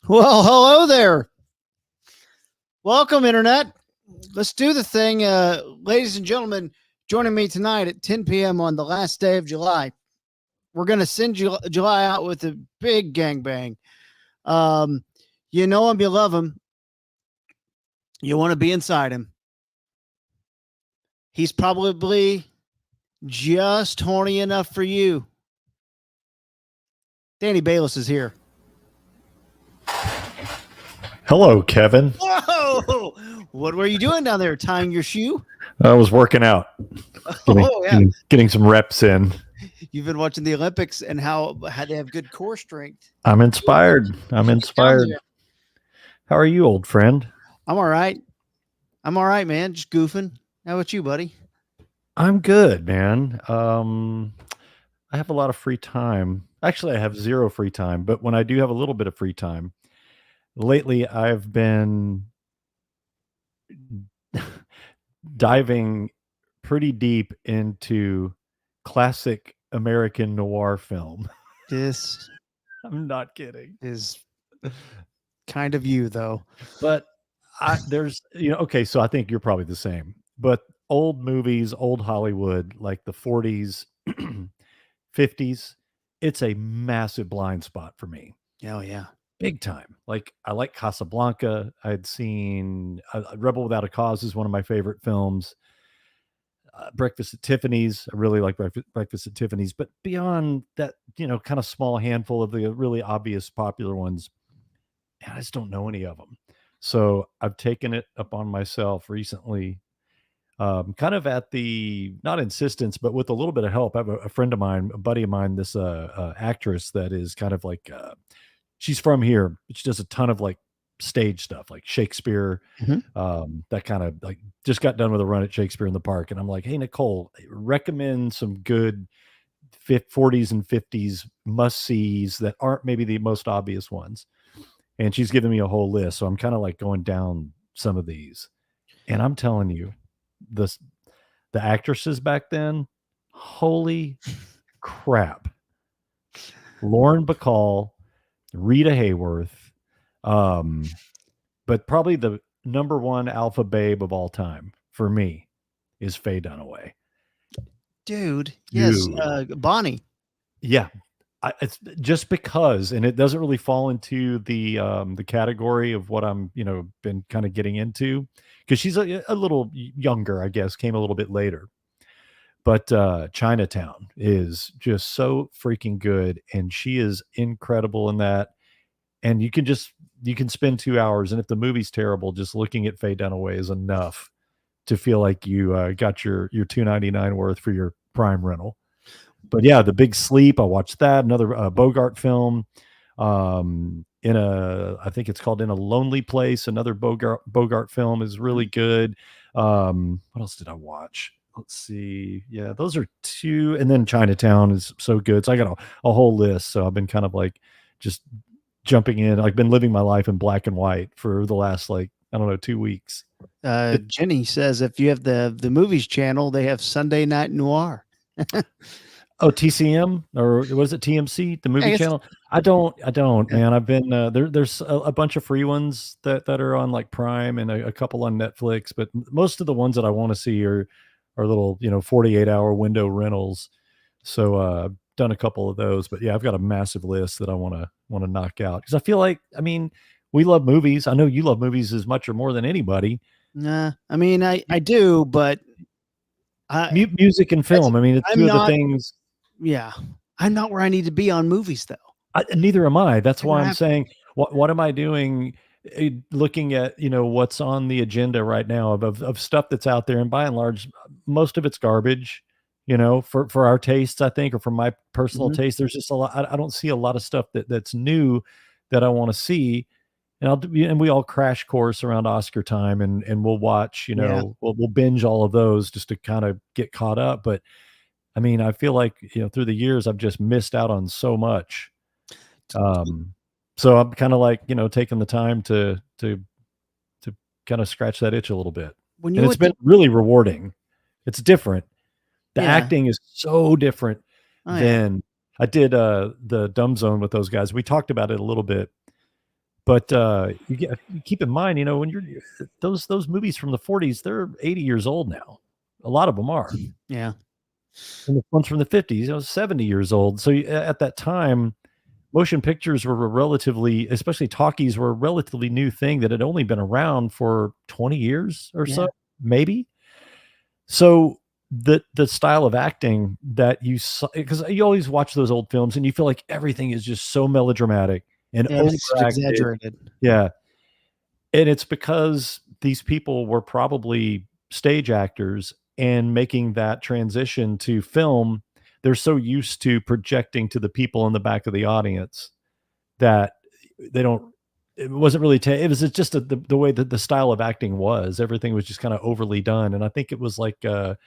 Well, hello there. Welcome, Internet. Let's do the thing. Ladies and gentlemen, joining me tonight at 10 p.m. on the last day of July. We're going to send July out with a big gangbang. You know him, you love him. You want to be inside him. He's probably just horny enough for you. Danny Balis is here. Hello, Kevin. Whoa! What were you doing down there? Tying your shoe? I was working out, getting some reps in. You've been watching the Olympics and how they have good core strength. I'm inspired. I'm inspired. How are you, old friend? I'm all right. I'm all right, man. Just goofing. How about you, buddy? I'm good, man. I have a lot of free time. Actually, I have zero free time, but when I do have a little bit of free time, lately I've been diving pretty deep into classic American noir film. This I'm not kidding. is kind of you, though. But there's, okay, so I think you're probably the same. But old movies, old Hollywood, like the 40s, 50s, it's a massive blind spot for me. Oh, yeah. Big time. Like, I like Casablanca. I'd seen Rebel Without a Cause is one of my favorite films. Breakfast at Tiffany's. I really like Breakfast at Tiffany's. But beyond that, kind of small handful of the really obvious popular ones, I just don't know any of them. So I've taken it upon myself recently, kind of at the, not insistence, but with a little bit of help. I have a friend of mine, a buddy of mine, this actress that is kind of like, she's from here. She does a ton of like stage stuff, like Shakespeare, that kind of like, just got done with a run at Shakespeare in the Park. And I'm like, hey, Nicole, recommend some good 40s and 50s must-sees that aren't maybe the most obvious ones. And she's giving me a whole list. So I'm kind of like going down some of these. And I'm telling you, the actresses back then, holy crap. Lauren Bacall, Rita Hayworth, but probably the number one alpha babe of all time for me is Faye Dunaway. Dude, yes, Bonnie. Yeah. It's just because, and it doesn't really fall into the category of what I'm, been kind of getting into, because she's a little younger, I guess, came a little bit later. But Chinatown is just so freaking good, and she is incredible in that. And you can spend 2 hours, and if the movie's terrible, just looking at Faye Dunaway is enough to feel like you got your $2.99 worth for your Prime rental. But yeah, The Big Sleep, I watched that. Another Bogart film. I think it's called In a Lonely Place. Another Bogart film is really good. What else did I watch? Let's see. Yeah, those are two. And then Chinatown is so good. So I got a whole list. So I've been kind of like just jumping in. I've been living my life in black and white for the last 2 weeks. Jenny says if you have the movies channel, they have Sunday Night Noir. Oh, TCM, or was it TMC, the movie channel? I don't, man. I've been there's a bunch of free ones that are on like Prime and a couple on Netflix, but most of the ones that I want to see are little 48-hour window rentals. So done a couple of those, but yeah, I've got a massive list that I want to knock out, because I feel like, we love movies. I know you love movies as much or more than anybody. Nah, I do, but music and film. It's two of the things. Yeah, I'm not where I need to be on movies, though. Neither am I. That's why I'm saying, what am I doing? Looking at what's on the agenda right now of stuff that's out there, and by and large, most of it's garbage. For our tastes, I think, or for my personal taste, there's just a lot. I don't see a lot of stuff that's new that I want to see. And we all crash course around Oscar time, and we'll watch. We'll binge all of those just to kind of get caught up. But I feel like, through the years, I've just missed out on so much. So I'm kind of like, taking the time to kind of scratch that itch a little bit. And it's been really rewarding. It's different. The acting is so different than I did the Dumb Zone with those guys. We talked about it a little bit. But you keep in mind, when you're those movies from the 40s, they're 80 years old now. A lot of them are. Yeah. And the ones from the 50s, 70 years old. So at that time, motion pictures were a relatively, especially talkies, were a relatively new thing that had only been around for 20 years or so, maybe. So the style of acting that you saw, because you always watch those old films and you feel like everything is just so melodramatic and It's overacted. exaggerated. Yeah. And it's because these people were probably stage actors, and making that transition to film, they're so used to projecting to the people in the back of the audience that they don't, it wasn't really, it was just the way that the style of acting was. Everything was just kind of overly done. And I think it was like Marlon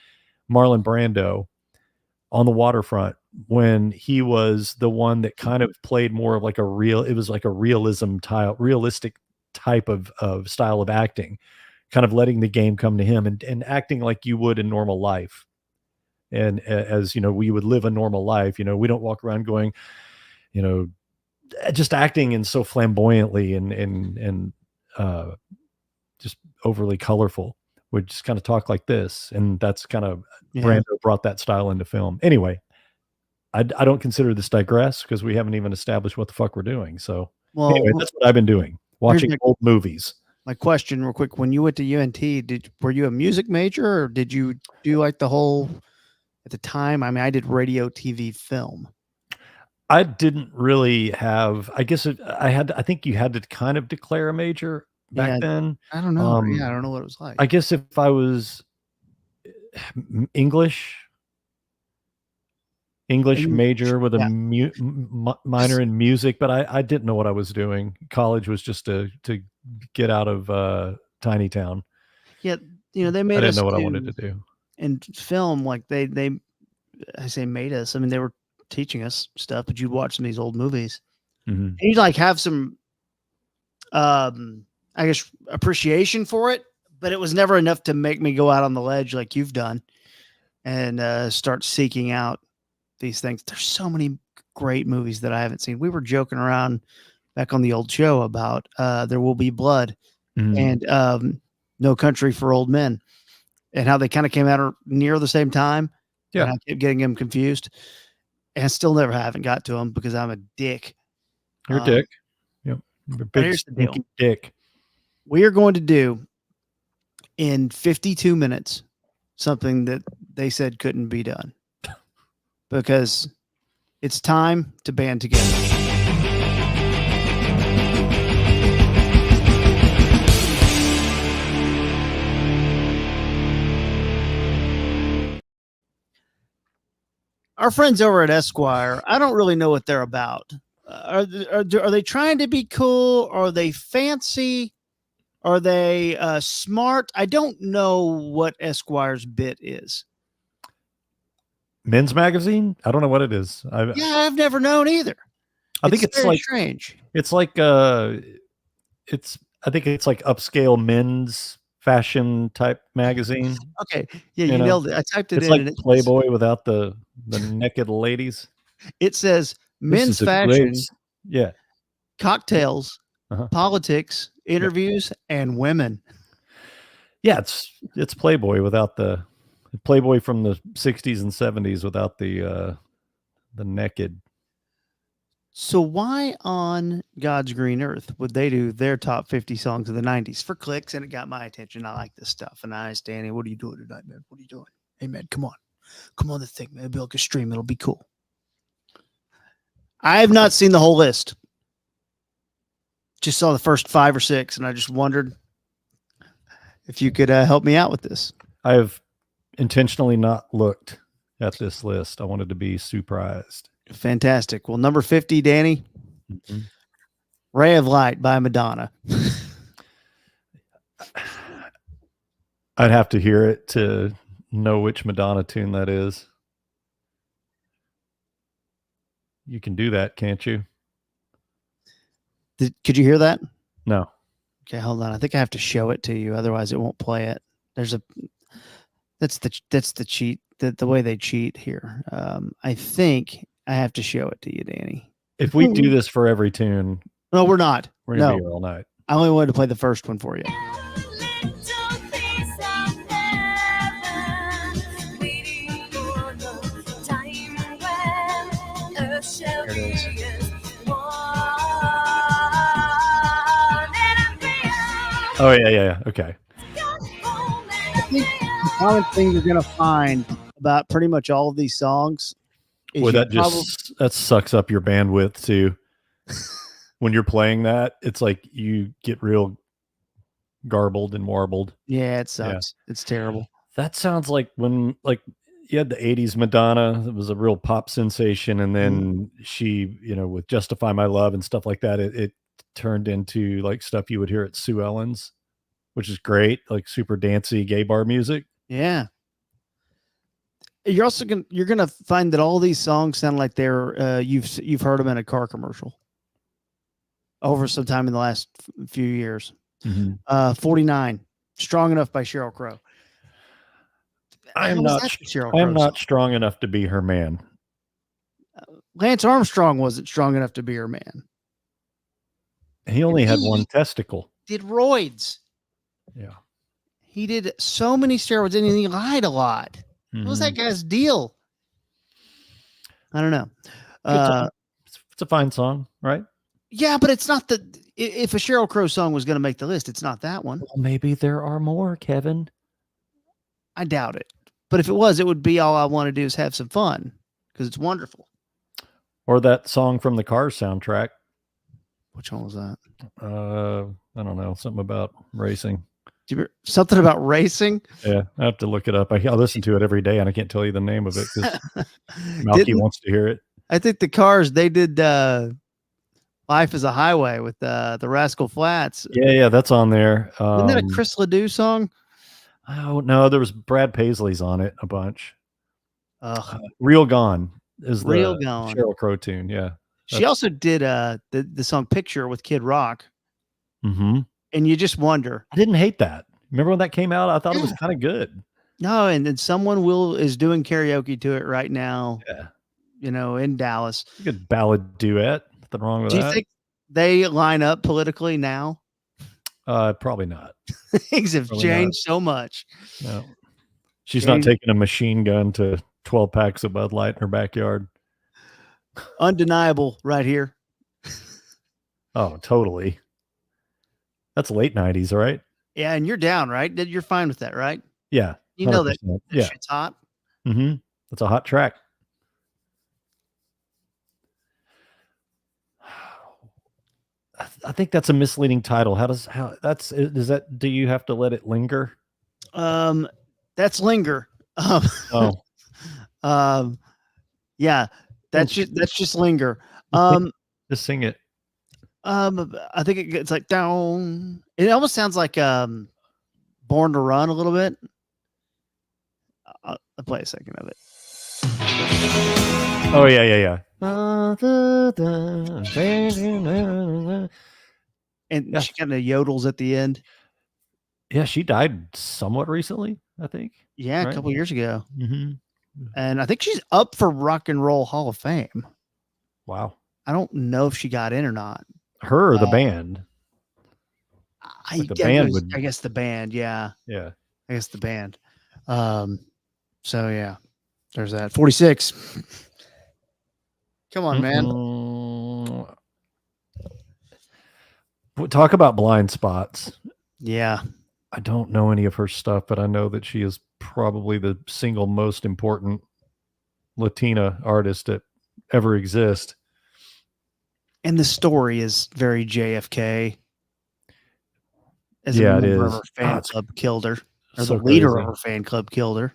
Brando on The Waterfront, when he was the one that kind of played more of like it was like a realistic type of style of acting, kind of letting the game come to him and acting like you would in normal life. And as we would live a normal life, we don't walk around going, just acting and so flamboyantly and just overly colorful. We just kind of talk like this. And that's kind of, Brando brought that style into film. Anyway, I don't consider this digress, because we haven't even established what the fuck we're doing. So anyway, that's what I've been doing, watching old movies. My question real quick, when you went to UNT, were you a music major, or did you do like the whole, at the time? I mean, I did radio, TV, film. I didn't really have, I guess I think you had to kind of declare a major back then. I don't know. I don't know what it was like. I guess if I was English major with a minor in music, but I didn't know what I was doing. College was just to get out of tiny town. Yeah, they made I didn't us know what I wanted to do. And film, like they I say made us. I mean, they were teaching us stuff, but you'd watch some of these old movies, and you'd like have some, I guess, appreciation for it, but it was never enough to make me go out on the ledge like you've done and start seeking out these things. There's so many great movies that I haven't seen. We were joking around back on the old show about There Will Be Blood and No Country for Old Men, and how they kind of came out near the same time. Yeah. And I kept getting them confused, and I still never haven't got to them because I'm a dick. You're a dick. Yep. You're a big stinky dick. We are going to do in 52 minutes something that they said couldn't be done, because it's time to band together. Our friends over at Esquire, I don't really know what they're about. Are they trying to be cool? Are they fancy? Are they smart? I don't know what Esquire's bit is. Men's magazine? I don't know what it is. I've never known either. I think it's like strange. It's like I think it's like upscale men's fashion type magazine. Okay. Yeah, you nailed it. I typed it it's in. Like and Playboy without the naked ladies. It says men's fashion. Yeah. Cocktails, politics, interviews, and women. Yeah, it's Playboy without the Playboy from the 60s and 70s without the naked. So why on God's green earth would they do their top 50 songs of the 90s for clicks? And it got my attention. I like this stuff. And I asked Danny, what are you doing tonight, man? What are you doing? Hey, man, come on the thing, man. It'll be like a stream. It'll be cool. I have not seen the whole list. Just saw the first 5 or 6, and I just wondered if you could help me out with this. I have intentionally not looked at this list. I wanted to be surprised. Fantastic. Well, number 50, Danny, Ray of Light by Madonna. I'd have to hear it to know which Madonna tune that is. You can do that, can't you? Could you hear that? No. Okay, hold on. I think I have to show it to you. Otherwise, it won't play it. That's the cheat, the way they cheat here. I think I have to show it to you, Danny. If we do this for every tune, No, we're not. We're gonna No, be here all night. I only wanted to play the first one for you. There it is. Oh yeah. Okay. I think the common thing you're gonna find about pretty much all of these songs is Well, you that just that sucks up your bandwidth too. When you're playing that, it's like you get real garbled and warbled. yeah, it sucks. It's terrible. That sounds like when like you had the 80s Madonna, it was a real pop sensation, and then she, with Justify My Love and stuff like that, it turned into like stuff you would hear at Sue Ellen's, which is great, like super dancey gay bar music. Yeah. You're also gonna find that all these songs sound like they're you've heard them in a car commercial over some time in the last few years. 49, Strong Enough by Sheryl Crow. I am not strong enough to be her man. Lance Armstrong wasn't strong enough to be her man. He only had one testicle. Did roids. Yeah. He did so many steroids and he lied a lot. What was that guy's deal? I don't know. It's a fine song, right? Yeah, but it's not the. If a Sheryl Crow song was going to make the list, it's not that one. Well, maybe there are more, Kevin. I doubt it. But if it was, it would be All I Want to Do Is Have Some Fun because it's wonderful. Or that song from the Cars soundtrack. Which one was that? I don't know. Something about racing. Something about racing? Yeah, I have to look it up. I listen to it every day, and I can't tell you the name of it because Malky wants to hear it. I think the Cars, they did Life is a Highway with the Rascal Flatts. Yeah, that's on there. Isn't that a Chris Ledoux song? Oh, no, there was Brad Paisley's on it a bunch. Real Gone is the Sheryl Crow tune, yeah. She also did the song Picture with Kid Rock. Mm-hmm. And you just wonder. I didn't hate that. Remember when that came out? I thought it was kind of good. No, and then someone is doing karaoke to it right now. Yeah. In Dallas. A good ballad duet. Nothing wrong with that. Do you think they line up politically now? Probably not. Things have changed so much. No. She's not taking a machine gun to 12 packs of Bud Light in her backyard. Undeniable right here. Oh, totally. That's late 90s, right? Yeah, and you're down, right? You're fine with that, right? Yeah. You know that yeah. shit's hot. Mm-hmm. That's a hot track. I think that's a misleading title. Do you have to let it linger? That's Linger. Yeah, that's just Linger. Just sing it. I think it's like down. It almost sounds like Born to Run a little bit. I'll play a second of it. Oh yeah. And she kind of yodels at the end. Yeah, she died somewhat recently, I think. Yeah, right? A couple years ago. Mm-hmm. And I think she's up for Rock and Roll Hall of Fame. Wow. I don't know if she got in or not. Her or the band? I guess the band, yeah. Yeah. I guess the band. So yeah, there's that. 46. Come on, man. Talk about blind spots. Yeah. I don't know any of her stuff, but I know that she is probably the single most important Latina artist that ever exist. And the story is very JFK. As yeah, a member it is. Of her fan club killed her. Or So the leader crazy. Of her fan club killed her.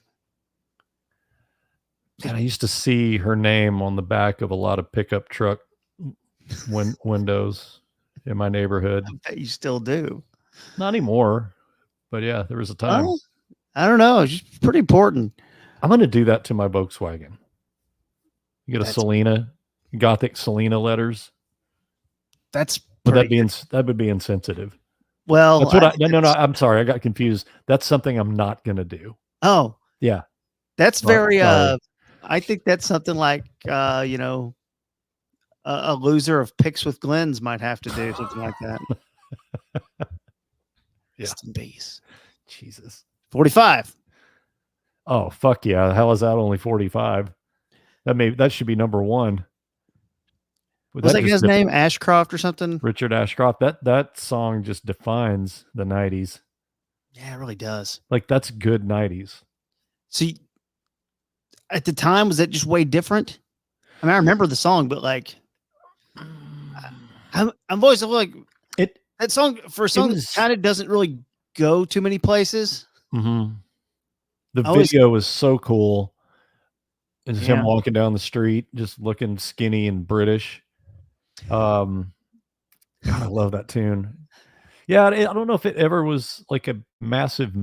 And I used to see her name on the back of a lot of pickup truck windows in my neighborhood. I bet you still do. Not anymore, but yeah, there was a time. Well, I don't know. She's pretty important. I'm going to do that to my Volkswagen. You get a Selena, Gothic Selena letters. That's that would be insensitive. Well, that's what no. I'm sorry, I got confused. That's something I'm not going to do. Oh, yeah, that's very. I think that's something like a loser of Picks with Glens might have to do something like that. Yeah. Rest in peace. Jesus. 45. Oh, fuck yeah. How is that only 45? That should be number one. What's that guy's name? Ashcroft or something? Richard Ashcroft. That song just defines the 90s. Yeah, it really does. Like, that's good 90s. See, at the time, was that just way different? I mean, I remember the song, but like, I'm always like, that song for a song that kind of doesn't really go too many places. Mm-hmm. The video was so cool. It's him walking down the street, just looking skinny and British. God, I love that tune. Yeah, I don't know if it ever was like a massive,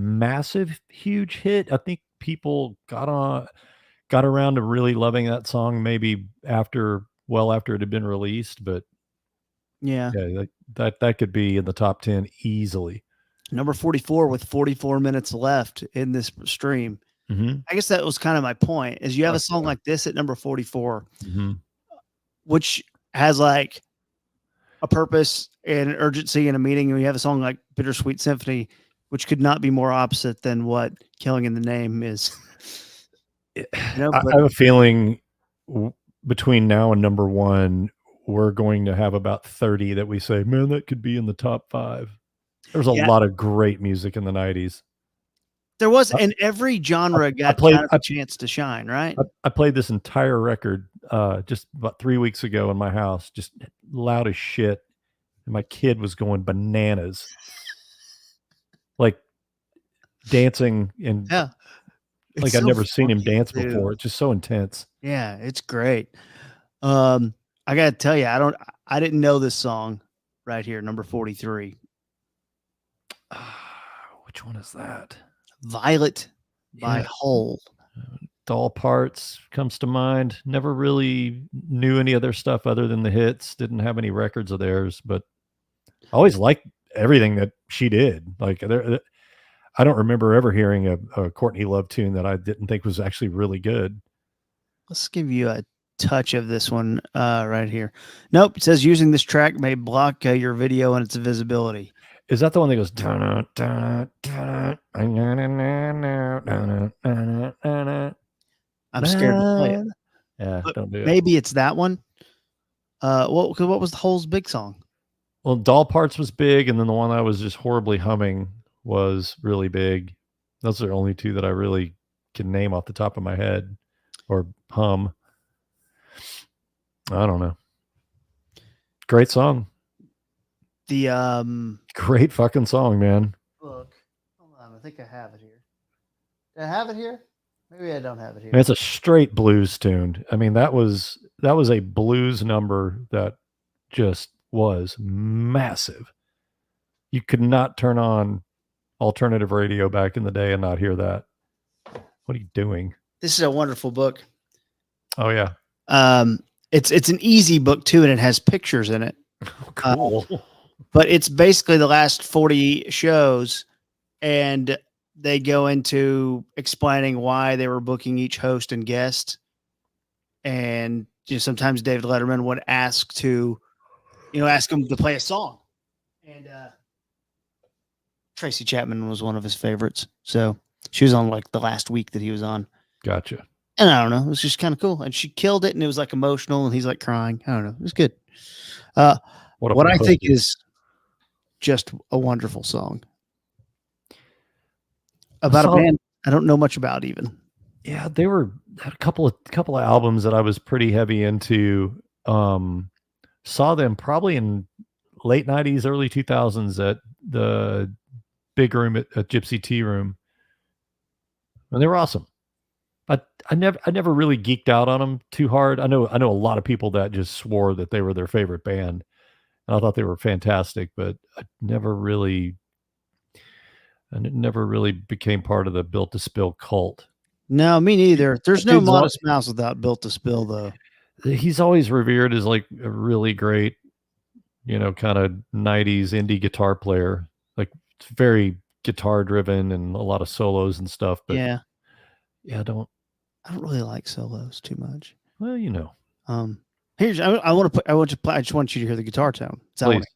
huge hit. I think people got around to really loving that song maybe after it had been released, but yeah, that could be in the top 10 easily. Number 44 with 44 minutes left in this stream. Mm-hmm. I guess that was kind of my point, is you have a song like this at number 44, which has like a purpose and an urgency and a meaning. And you have a song like Bittersweet Symphony, which could not be more opposite than what Killing in the Name is. I have a feeling between now and number one, we're going to have about 30 that we say, man, that could be in the top 5. There's a lot of great music in the 90s. There was, and every genre got a chance to shine, right? I played this entire record just about 3 weeks ago in my house, just loud as shit. And my kid was going bananas. Like dancing and like I've never seen him dance before. It's just so intense. Yeah, it's great. I gotta tell you, I didn't know this song right here, number 43. Which one is that? Violet by Hole. Doll Parts comes to mind. Never really knew any of their stuff other than the hits. Didn't have any records of theirs, but I always liked everything that she did. Like I don't remember ever hearing a Courtney Love tune that I didn't think was actually really good. Let's give you a touch of this one right here. Nope, it says using this track may block your video and its visibility. Is that the one that goes? I'm scared to play it. Yeah, don't do it. Maybe it's that one. What was the Hole's big song? Well, Doll Parts was big, and then the one I was just horribly humming was really big. Those are the only two that I really can name off the top of my head or hum. I don't know. Great song. Great fucking song, man. Look, hold on. I think I have it here. Do I have it here? Maybe I don't have it here. It's a straight blues tune. I mean, that was a blues number that just was massive. You could not turn on alternative radio back in the day and not hear that. What are you doing? This is a wonderful book. Oh yeah. It's an easy book too, and it has pictures in it. Cool. But it's basically the last 40 shows, and they go into explaining why they were booking each host and guest. And sometimes David Letterman would ask him to play a song. And Tracy Chapman was one of his favorites. So she was on like the last week that he was on. Gotcha. And I don't know, it was just kind of cool. And she killed it, and it was like emotional, and he's like crying. I don't know. It was good. What I think is just a wonderful song about a band I don't know much about even. Yeah, they had a couple of albums that I was pretty heavy into. Saw them probably in late 90s, early 2000s at the big room at Gypsy Tea Room. And they were awesome. I never really geeked out on them too hard. I know a lot of people that just swore that they were their favorite band. And I thought they were fantastic, but I never really became part of the Built to Spill cult. No, me neither. There's no Modest Mouse without Built to Spill, though. He's always revered as like a really great, kind of 90s indie guitar player. Like it's very guitar driven and a lot of solos and stuff. But yeah, I don't really like solos too much. Well, Here's I want to put. I want to play. I just want you to hear the guitar tone. Please.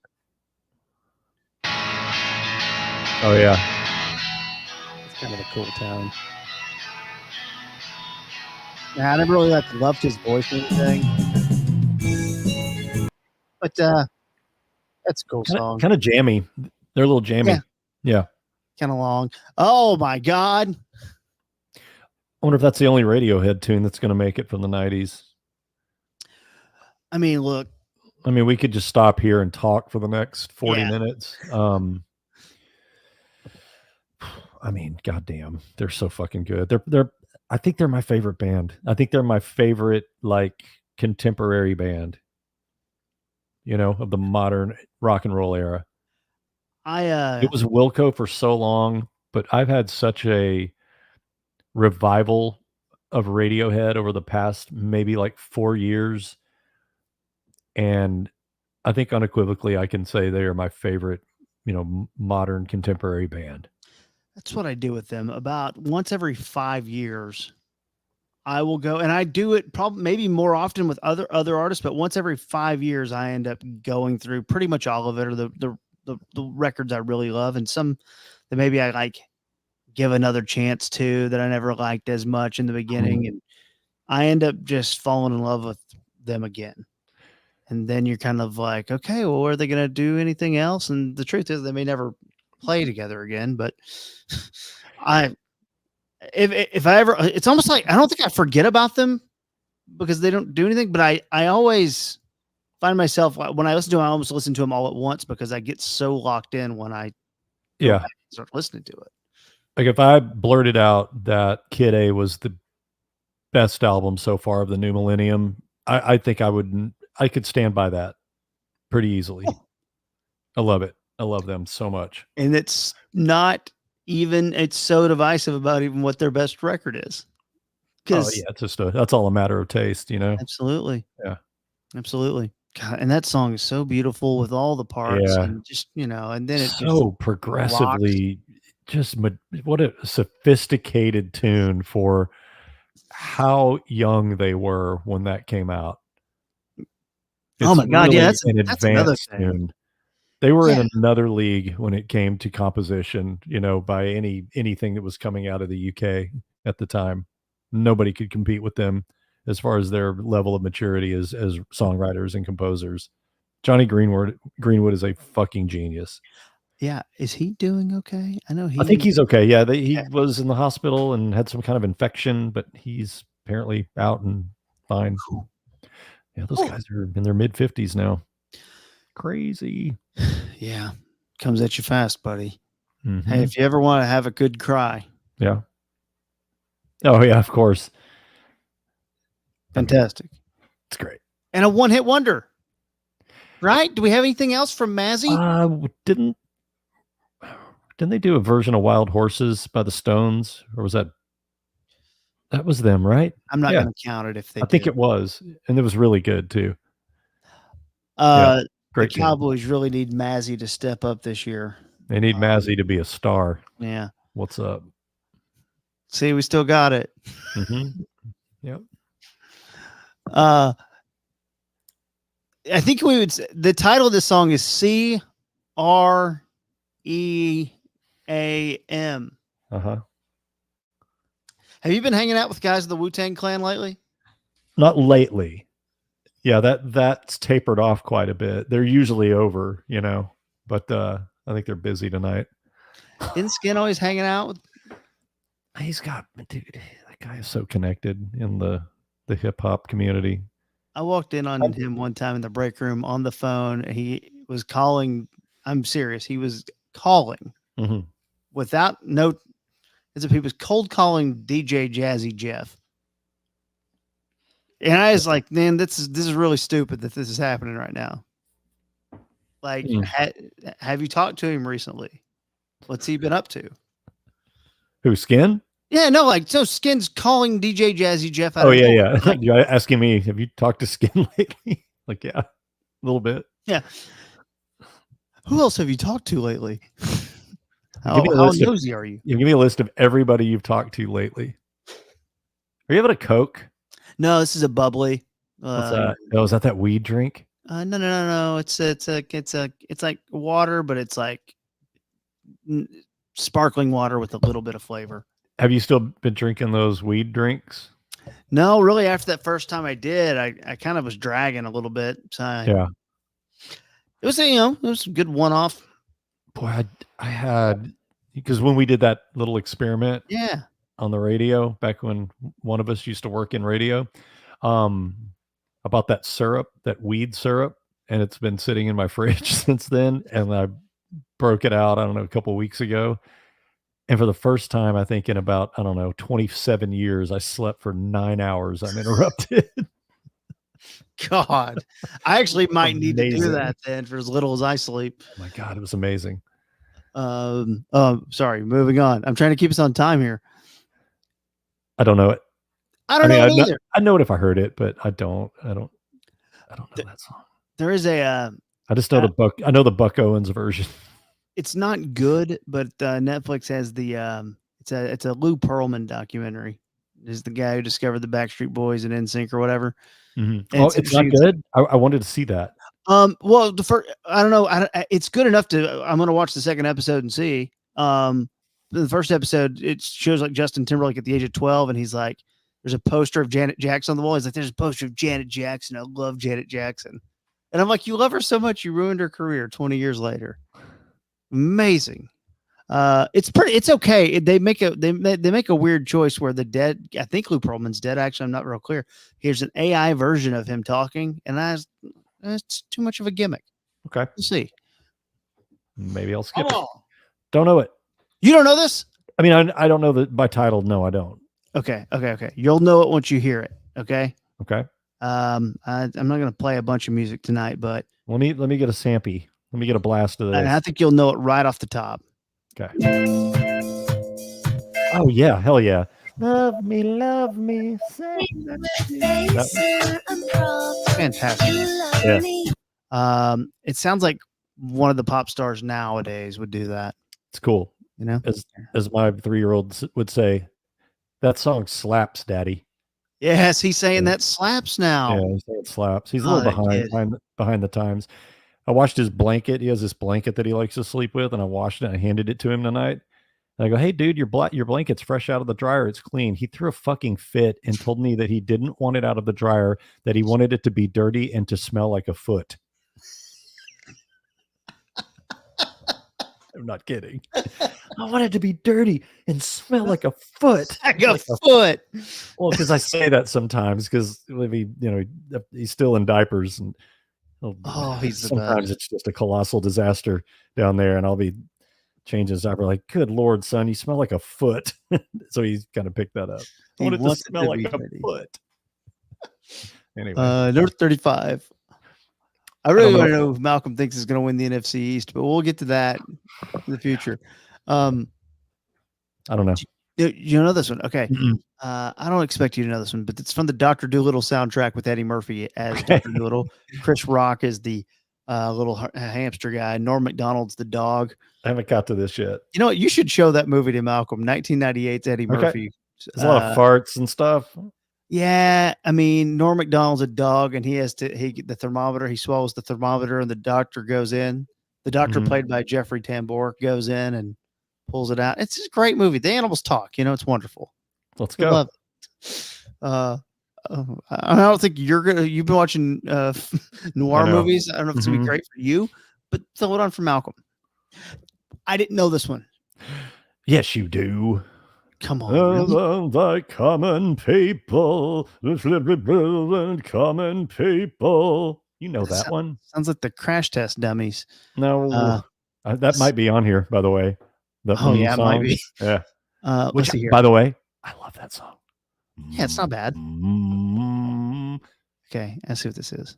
Oh yeah. It's kind of a cool tone. Yeah, I never really loved his voice or anything, but that's a cool song. Kind of jammy. They're a little jammy. Yeah. Kind of long. Oh my God. I wonder if that's the only Radiohead tune that's going to make it from the 90s. I mean, look. I mean, we could just stop here and talk for the next 40 minutes. I mean, goddamn, they're so fucking good. I think they're my favorite band. I think they're my favorite, like, contemporary band, you know, of the modern rock and roll era. It was Wilco for so long, but I've had such a revival of Radiohead over the past maybe like 4 years. And I think unequivocally I can say they are my favorite, you know, modern contemporary band. That's what I do with them. About once every 5 years, I will go, and I do it probably maybe more often with other artists, but once every 5 years, I end up going through pretty much all of it, or the records I really love, and some that maybe I like give another chance to that I never liked as much in the beginning, and I end up just falling in love with them again. And then you're kind of like, okay, well, are they going to do anything else? And the truth is, they may never play together again. But if I ever, it's almost like I don't think I forget about them because they don't do anything. But I always find myself when I listen to them, I almost listen to them all at once because I get so locked in when I start listening to it. Like if I blurted out that Kid A was the best album so far of the new millennium, I think I could stand by that pretty easily. I love it. I love them so much. And it's so divisive about even what their best record is. Oh yeah, that's all a matter of taste, you know? Absolutely. Yeah. Absolutely. God, and that song is so beautiful with all the parts and just, you know, and then it's so progressively what a sophisticated tune for how young they were when that came out. Oh my God! Really Yeah, that's another tune. thing. They were in another league when it came to composition. You know, by anything that was coming out of the UK at the time, nobody could compete with them as far as their level of maturity as songwriters and composers. Johnny Greenwood is a fucking genius. Yeah, is he doing okay? I think he's okay. Yeah, he was in the hospital and had some kind of infection, but he's apparently out and fine. Yeah, those guys are in their mid-50s now. Crazy. Yeah. Comes at you fast, buddy. Mm-hmm. Hey, if you ever want to have a good cry. Yeah. Oh, yeah, of course. Fantastic. It's great. And a one-hit wonder. Right? Do we have anything else from Mazzy? Didn't they do a version of Wild Horses by the Stones? Or was that was them, right? I'm not going to count it if they I think it was. And it was really good too. Great. The Cowboys really need Mazzy to step up this year. They need Mazzy to be a star. Yeah. What's up? See, we still got it. Mm-hmm. Yep. I think the title of this song is CREAM. Uh-huh. Have you been hanging out with guys of the Wu-Tang Clan lately? Not lately. Yeah, that's tapered off quite a bit. They're usually over, you know, but I think they're busy tonight. Isn't Skin always hanging out with? Dude, that guy is so connected in the hip hop community. I walked in on him one time in the break room on the phone. He was calling. I'm serious. He was calling without note. As if he was cold calling DJ Jazzy Jeff. And I was like, man, this is really stupid that this is happening right now. Like, have you talked to him recently? What's he been up to? Who, Skin? Yeah, no, like, so Skin's calling DJ Jazzy Jeff out. Oh, yeah. Like, you're asking me, have you talked to Skin lately? Like, yeah, a little bit. Yeah. Who else have you talked to lately? How nosy are you? Give me a list of everybody you've talked to lately. Are you having a Coke? No, this is a bubbly. What's that? Oh, is that weed drink? No. It's like water, but it's like sparkling water with a little bit of flavor. Have you still been drinking those weed drinks? No, really. After that first time I did, I kind of was dragging a little bit. So Yeah. It was it was a good one-off. Boy, I had, because when we did that little experiment on the radio back when one of us used to work in radio, about that syrup, that weed syrup, and it's been sitting in my fridge since then, and I broke it out, I don't know, a couple of weeks ago. And for the first time, I think in about, 27 years, I slept for 9 hours uninterrupted. God, I actually might need to do that then for as little as I sleep. Oh my God, it was amazing. Sorry, moving on. I'm trying to keep us on time here. I don't know it. I don't know it either. I know it if I heard it, but I don't know that song. There is a. I just know I know the Buck Owens version. It's not good, but Netflix has the it's a Lou Pearlman documentary. Is the guy who discovered the Backstreet Boys and NSYNC or whatever. Mm-hmm. Oh, it's not good. I wanted to see that. Well, the first, I don't know. It's good enough to. I'm going to watch the second episode and see. The first episode, it shows like Justin Timberlake at the age of 12, and he's like, "There's a poster of Janet Jackson on the wall." He's like, "There's a poster of Janet Jackson. I love Janet Jackson," and I'm like, "You love her so much, you ruined her career 20 years later." Amazing. It's okay. They make a weird choice where the dead, I think Lou Pearlman's dead. Actually, I'm not real clear. Here's an AI version of him talking, and that's too much of a gimmick. Okay. We'll see. Maybe I'll skip it. Don't know it. You don't know this? I mean, I don't know that by title. No, I don't. Okay. You'll know it once you hear it. Okay. I'm not going to play a bunch of music tonight, but let me get a sampy. Let me get a blast of this. And I think you'll know it right off the top. Okay. Oh yeah, hell yeah. Love me, say fantastic. Yeah. It sounds like one of the pop stars nowadays would do that. It's cool. You know, as my 3-year-old would say, that song slaps, Daddy. Yes, he's saying that slaps now. Yeah, he's saying it slaps. He's a little behind the times. I washed his blanket. He has this blanket that he likes to sleep with, and I washed it and I handed it to him tonight. And I go, "Hey, dude, your blanket's fresh out of the dryer. It's clean." He threw a fucking fit and told me that he didn't want it out of the dryer, that he wanted it to be dirty and to smell like a foot. I'm not kidding. I want it to be dirty and smell like a foot. Like a foot. Well, because I say that sometimes because he's still in diapers and sometimes it's just a colossal disaster down there, and I'll be changing his diaper like, "Good Lord, son, you smell like a foot." So he's kind of picked that up. I want it to smell like a foot. Anyway, number 35. I really want to know if Malcolm thinks is going to win the NFC East, but we'll get to that in the future. I don't know. You know this one? Okay. I don't expect you to know this one, but it's from the Dr. Dolittle soundtrack with Eddie Murphy as Dr. Dolittle. Chris Rock is the little hamster guy. Norm Macdonald's the dog. I haven't got to this yet. You know what? You should show that movie to Malcolm. 1998's Eddie Murphy. There's a lot of farts and stuff. Yeah. I mean, Norm Macdonald's a dog, and he swallows the thermometer, and the doctor goes in. The doctor, played by Jeffrey Tambor, goes in and pulls it out. It's a great movie. The animals talk. It's wonderful. Let's go. Love it. I don't think you've been watching noir movies. I don't know if it's gonna be great for you, but throw it on for Malcolm. I didn't know this one. Yes, you do. Come on. Really? The common people. Common people. You know that one? Sounds like the Crash Test Dummies. No. That might be on here, by the way. It might be. Yeah. Which, by the way, I love that song. Yeah, it's not bad. Okay, let's see what this is.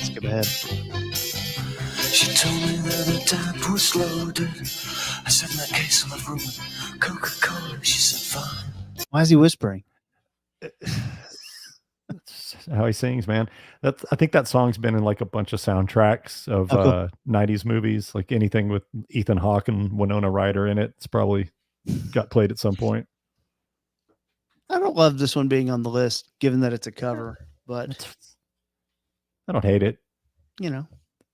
Skip ahead. She told me that the tap was loaded. I said, "In that case, I'll have room with Coca-Cola." She said, "Fine." Why is he whispering? That's how he sings, man. I think that song's been in like a bunch of soundtracks of 90s movies, like anything with Ethan Hawke and Winona Ryder in it. It's probably got played at some point. I don't love this one being on the list, given that it's a cover, but I don't hate it. you know,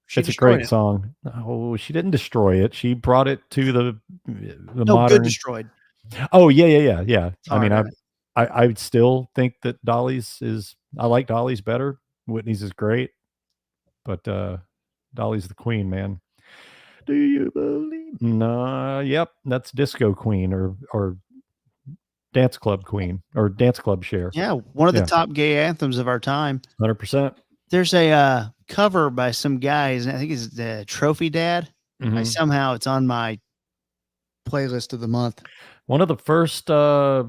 she It's a destroyed great it. song. Oh, she didn't destroy it. She brought it to the No, good modern. destroyed. Oh yeah. I mean, Sorry. I would still think that Dolly's is. I like Dolly's better. Whitney's is great, but Dolly's the queen, man. Do you believe? No, yep, that's disco queen or dance club queen or dance club share. Yeah, one of the Yeah. top gay anthems of our time. 100%. There's a cover by some guys, and I think it's the Trophy Dad. Somehow it's on my playlist of the month. One of the first, to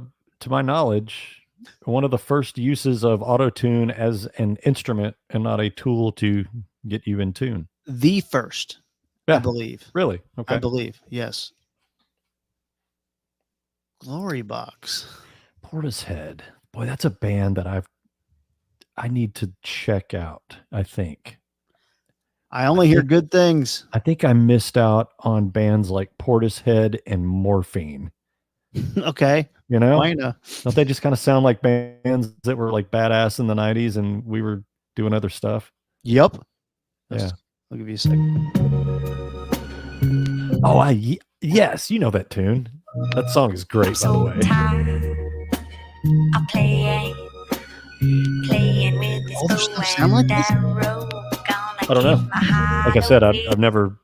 my knowledge, one of the first uses of auto-tune as an instrument and not a tool to get you in tune. The first, I Yeah, believe. really? I Okay. believe, yes. Glory Box. Portishead. Boy, that's a band that I need to check out, I think. I only hear good things. I think I missed out on bands like Portishead and Morphine. Okay. You know? Why not? Don't they just kind of sound like bands that were like badass in the 90s and we were doing other stuff? Yep. Yeah. I'll give you a second. Oh, yes, you know that tune. That song is great, by the way. I'm playing with this All their stuff sound like this? I don't know. Like I said, I've never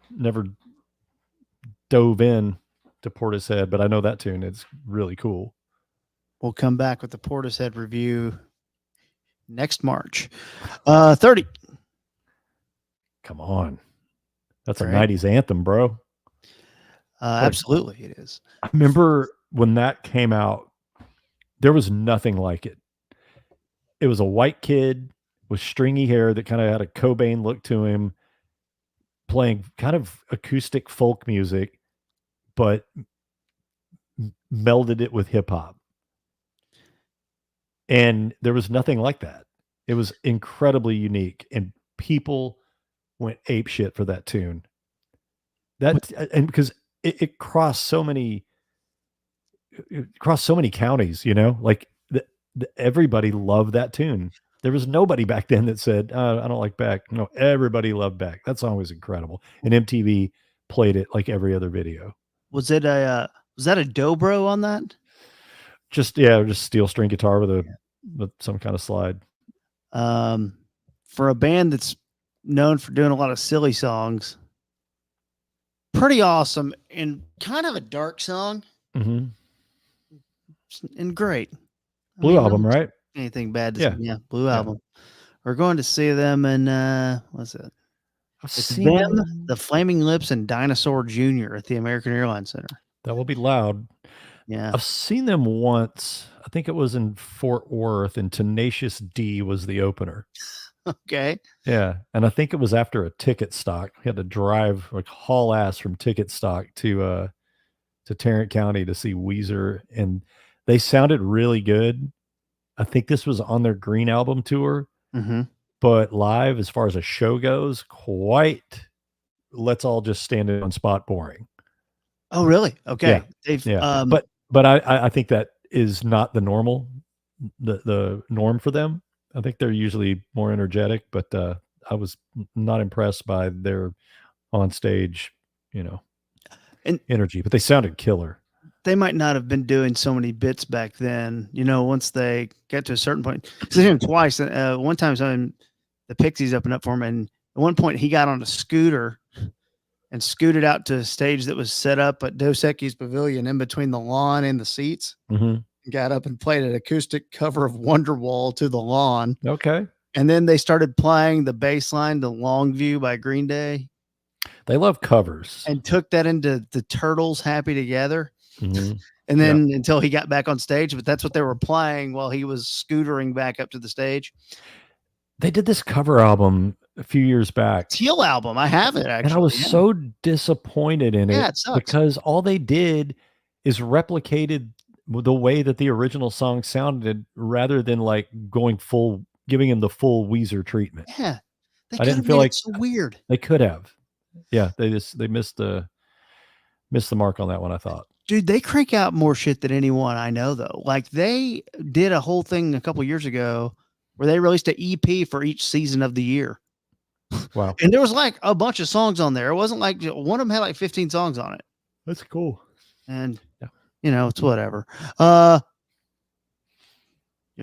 dove in to Portishead, but I know that tune. It's really cool. We'll come back with the Portishead review next March. 30. Come on. That's a Right. 90s anthem, bro. Absolutely, it is. I remember when that came out, there was nothing like it. It was a white kid with stringy hair that kind of had a Cobain look to him, playing kind of acoustic folk music, but melded it with hip hop. And there was nothing like that. It was incredibly unique, and people went ape shit for that tune. And because it crossed so many counties, you know, like everybody loved that tune. There was nobody back then that said, I don't like Beck. No, everybody loved Beck. That song was incredible. And MTV played it like every other video. Was that a dobro on that? Just steel string guitar with some kind of slide. For a band that's known for doing a lot of silly songs, pretty awesome and kind of a dark song. Mm-hmm. And great. Blue Album, right? Anything bad to Yeah. say. Yeah, Blue Album. We're going to see them in what's it? It's them, the Flaming Lips, and Dinosaur Jr. at the American Airlines Center. That will be loud. Yeah. I've seen them once. I think it was in Fort Worth, and Tenacious D was the opener. Okay. Yeah. And I think it was after a ticket stock. We had to drive, like, haul ass from ticket stock to Tarrant County to see Weezer, and they sounded really good. I think this was on their Green Album tour, but live, as far as a show goes, quite let's all just stand in on spot boring. Oh, really? Okay. Yeah. But I think that is not the the norm for them. I think they're usually more energetic, but I was not impressed by their on stage, energy, but they sounded killer. They might not have been doing so many bits back then, once they got to a certain point. So him twice. One time, the Pixies opened up for him, and at one point he got on a scooter and scooted out to a stage that was set up at Dos Equis Pavilion in between the lawn and the seats. Got up and played an acoustic cover of Wonderwall to the lawn. Okay. And then they started playing the bass line to Longview by Green Day. They love covers. And took that into the Turtles' Happy Together. And then until he got back on stage, but that's what they were playing while he was scootering back up to the stage. They did this cover album a few years back. Teal album. I have it, actually. And I was so disappointed in it sucks. because all they did is replicated the way that the original song sounded rather than like giving him the full Weezer treatment. Yeah. I didn't feel like so weird. They could have. Yeah. They missed the mark on that one, I thought. Dude, they crank out more shit than anyone I know, though. Like they did a whole thing a couple years ago where they released an EP for each season of the year. Wow. And there was like a bunch of songs on there. It wasn't like one of them had like 15 songs on it. That's cool. And Yeah. you know, it's whatever. You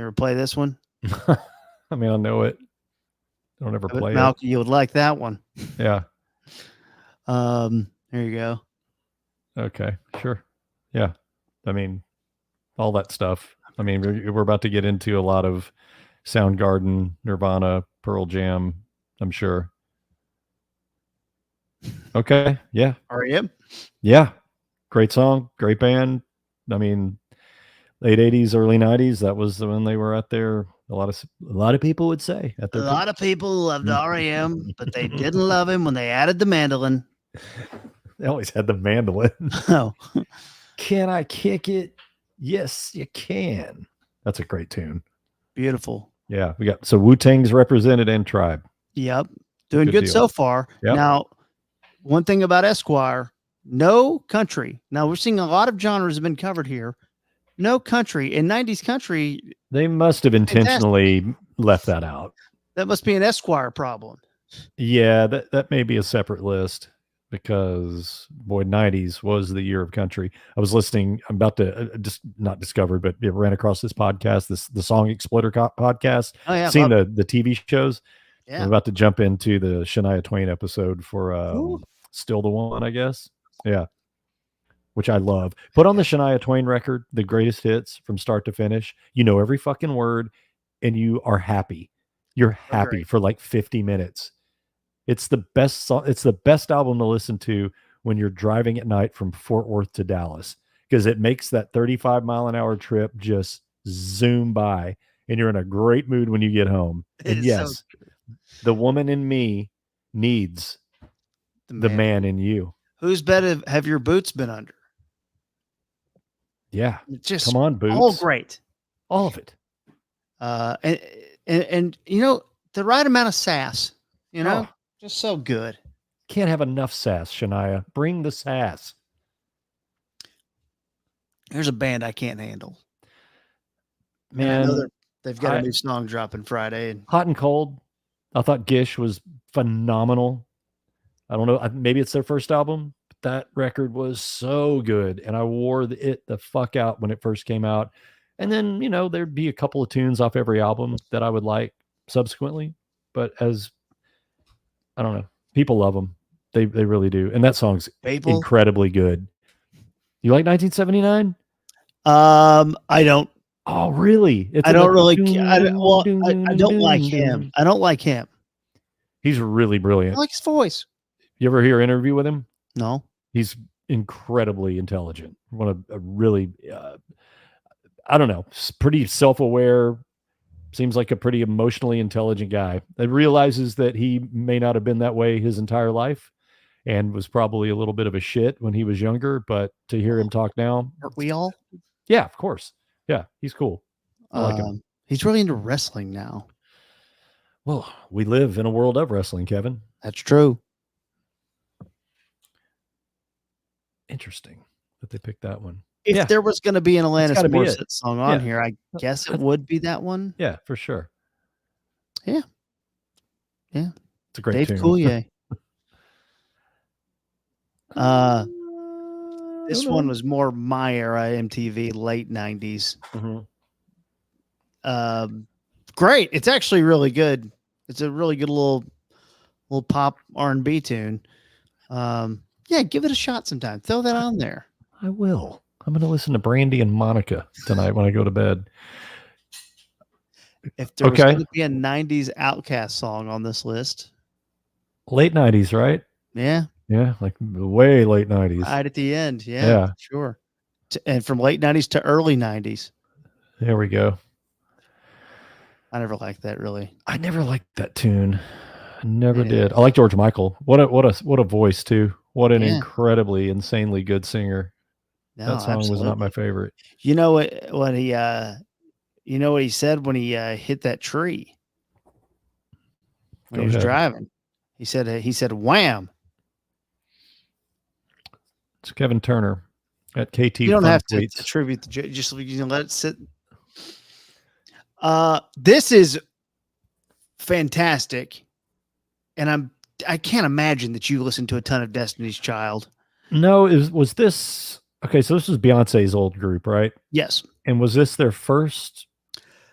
ever play this one? I mean, I know it. I don't ever play Malcolm, you would like that one. it. Yeah. There you go. Okay. Sure. Yeah. I mean, all that stuff. I mean, we're about to get into a lot of Soundgarden, Nirvana, Pearl Jam, I'm sure. Okay. Yeah. R.E.M. Yeah. Great song. Great band. I mean, late 80s, early 90s. That was when they were out there. A lot of people would say at A their lot of people loved R.E.M., but they didn't love him when they added the mandolin. They always had the mandolin. Oh, Can I kick it? Yes, you can. That's a great tune. beautiful. Yeah, we got so Wu-Tang's represented and Tribe. Yep. Doing Good good deal. so far. Yep. Now, one thing about Esquire, no country. Now we're seeing a lot of genres have been covered here. No country. In 90s country, They must have intentionally left that out. that must be an Esquire problem. Yeah, that may be a separate list because boy, 90s was the year of country. I was listening. I'm about to just not discovered, but it ran across this podcast, the Song Exploder podcast. Oh yeah. Seen the TV shows. I'm Yeah. about to jump into the Shania Twain episode for Ooh. Still the One, I guess. Yeah. Which I love. Put on the Shania Twain record, the greatest hits from start to finish. You know every fucking word and you are happy. You're happy Agreed. for like 50 minutes. It's the best song. It's the best album to listen to when you're driving at night from Fort Worth to Dallas because it makes that 35-mile-an-hour trip just zoom by and you're in a great mood when you get home. It And is yes, the woman in me needs the man in you. Whose bed have your boots been under? Yeah. It's just Come on, Boots. all great. All of it. And you know, the right amount of sass, you know, Oh. just so good. Can't have enough sass, Shania. Bring the sass. Here's a band I can't handle. And I Man, know they've got I- a new song dropping Friday. And Hot and Cold. I thought Gish was phenomenal. I don't know. Maybe it's their first album. But that record was so good. And I wore it the fuck out when it first came out. And then, you know, there'd be a couple of tunes off every album that I would like subsequently. But I don't know. People love them. They really do. And that song's People, incredibly good. You like 1979? I don't. Oh, really? It's I in don't the really. doom, I don't like doom, him. doom. I don't like him. He's really I brilliant. like his voice. You ever hear an interview with him? No. He's incredibly intelligent. One of a really, I don't know, pretty self-aware. Seems like a pretty emotionally intelligent guy that realizes that he may not have been that way his entire life and was probably a little bit of a shit when he was younger. But to hear him talk now, Aren't we all? yeah, of course. Yeah, he's cool. I like him. He's really into wrestling now. Well, we live in a world of wrestling, Kevin. That's true. Interesting that they picked that one. If Yeah. there was going to be an Alanis gotta be it. Morissette song on Yeah. here, I guess it would be that one. Yeah, for sure. Yeah. Yeah. It's a great Dave tune. Coulier. I This don't one know. was more my era, MTV, late 90s. Mhm. Great. It's actually really good. It's a really good little pop R&B tune. Yeah, give it a shot sometime. Throw that on there. I will. I'm going to listen to Brandy and Monica tonight when I go to bed. If there was Okay. going to be a 90s Outcast song on this list, Late 90s, right? yeah, Yeah, like way late 90s. right at the end. Yeah, Yeah. sure. And from late 90s to early 90s. There we go. I never liked that really. I never liked that tune. I never Yeah. did. I like George Michael. What a voice too. What an Yeah. incredibly insanely good singer. No, That song was not my favorite. You know what he you know what he said when he hit that tree when Go he was ahead. driving? He said wham. It's Kevin Turner. At KT, You don't fun have to tweets. attribute the just let it sit. This is fantastic, and I can't imagine that you listen to a ton of Destiny's Child. No, was this okay? So this was Beyonce's old group, right? Yes, And was this their first?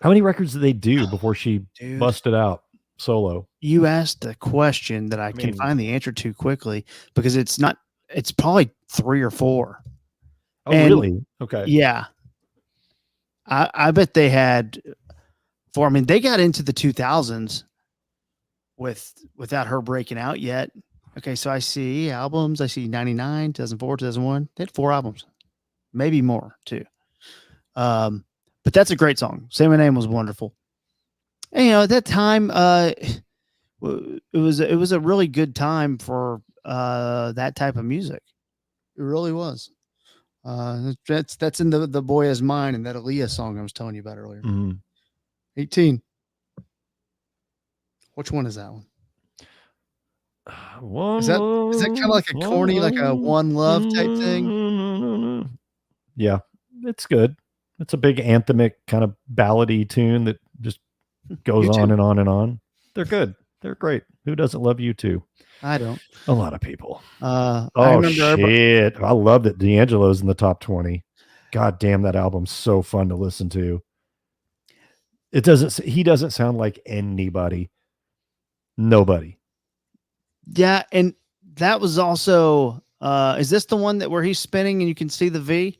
How many records did they do before she dude. busted out solo? You asked a question that I can mean- find the answer to quickly because it's not. It's probably 3 or 4. Oh, And- really? Okay. Yeah, I bet they had 4. I mean, they got into the 2000s without her breaking out yet. Okay, so I see albums. I see 99, 2004, 2001. They had 4 albums, maybe more too. But that's a great song. Say My Name was wonderful. And, at that time, it was a really good time for that type of music. It really was. That's in the Boy Is Mine and that Aaliyah song I was telling you about earlier. Mhm. 18. Which one is that one? Is that kind of like a corny, like a One Love type thing? Yeah, it's good. It's a big anthemic kind of ballady tune that just goes U2. on and on and on. They're good. They're great. Who doesn't love U2? I don't. A lot of people. I Oh remember everybody- shit! I love that D'Angelo's in the top 20. God damn, that album's so fun to listen to. It doesn't. He doesn't sound like anybody. Nobody. Yeah, and that was also is this the one that where he's spinning and you can see the V?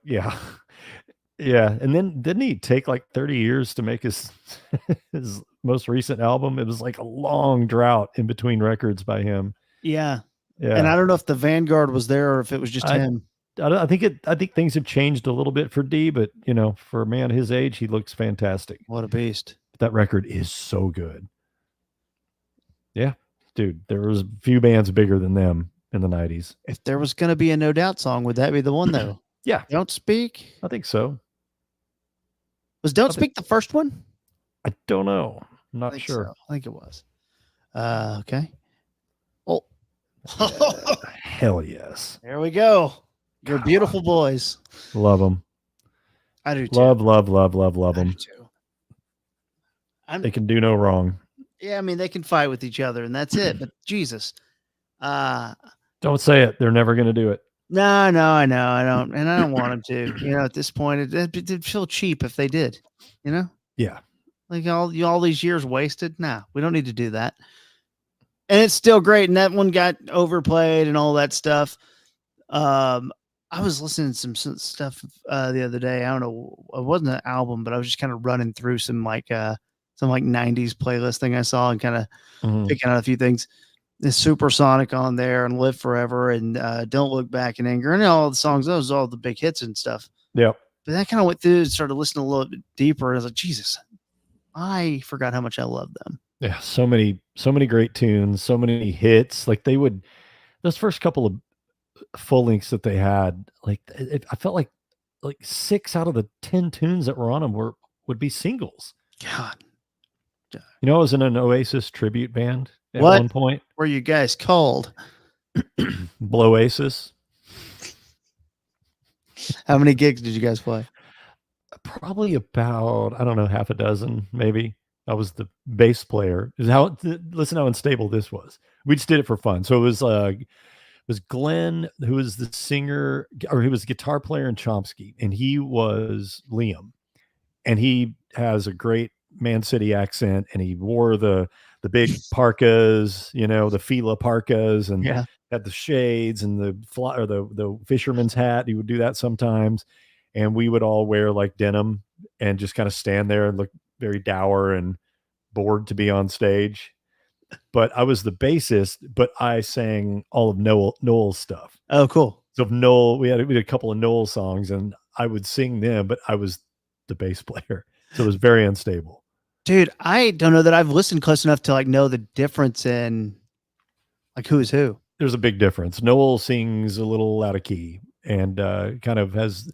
Yeah. Yeah. And then didn't he take like 30 years to make his his most recent album? It was like a long drought in between records by him. Yeah. Yeah. And I don't know if the Vanguard was there or if it was just him. I think things have changed a little bit for D, but for a man his age, he looks fantastic. What a beast. That record is so good. Yeah. Dude, there was a few bands bigger than them in the 90s. If there was going to be a No Doubt song, would that be the one though? Yeah. Don't Speak. I think so. Was Don't I think- Speak the first one? I don't know. I'm I not think sure. so. I think it was. Okay. Oh. Hell yes. There we go. You're God. beautiful boys. Love them. I do too. Love I do them. too. They can do no wrong. Yeah, I mean they can fight with each other and that's it. But Jesus. Don't say it. They're never going to do it. No, I know. I don't, and I don't want them to. At this point, it'd feel cheap if they did. Yeah. Like all these years wasted. Nah, we don't need to do that. And it's still great. And that one got overplayed and all that stuff. I was listening to some stuff the other day. I don't know. It wasn't an album, but I was just kind of running through some 90s playlist thing I saw and kind of Mhm. picking out a few things. There's Supersonic on there and Live Forever and Don't Look Back in Anger and all the songs. Those are all the big hits and stuff. Yep. But that kind of went through and started listening a little bit deeper. And I was like, Jesus, I forgot how much I love them. Yeah. So many great tunes, so many hits. Like those first couple of full lengths that they had, like I felt like 6 out of the 10 tunes that were on them would be singles. God, I was in an Oasis tribute band at What? one point. were you guys called? Blowasis. How many gigs did you guys play? Probably about, I don't know, half a dozen, maybe. I was the bass player. Listen how unstable this was. We just did it for fun. So it was Glenn, who was the singer, or he was the guitar player in Chomsky, and he was Liam. And he has a great Man City accent, and he wore the big parkas, the Fila parkas, and Yeah. had the shades and the fisherman's hat. He would do that sometimes. And we would all wear like denim and just kind of stand there and look very dour and bored to be on stage. But I was the bassist, but I sang all of Noel's stuff. Oh, cool. So if Noel, we had a couple of Noel songs and I would sing them, but I was the bass player. So it was very unstable. Dude, I don't know that I've listened close enough to know the difference in who is who. There's a big difference. Noel sings a little out of key and kind of has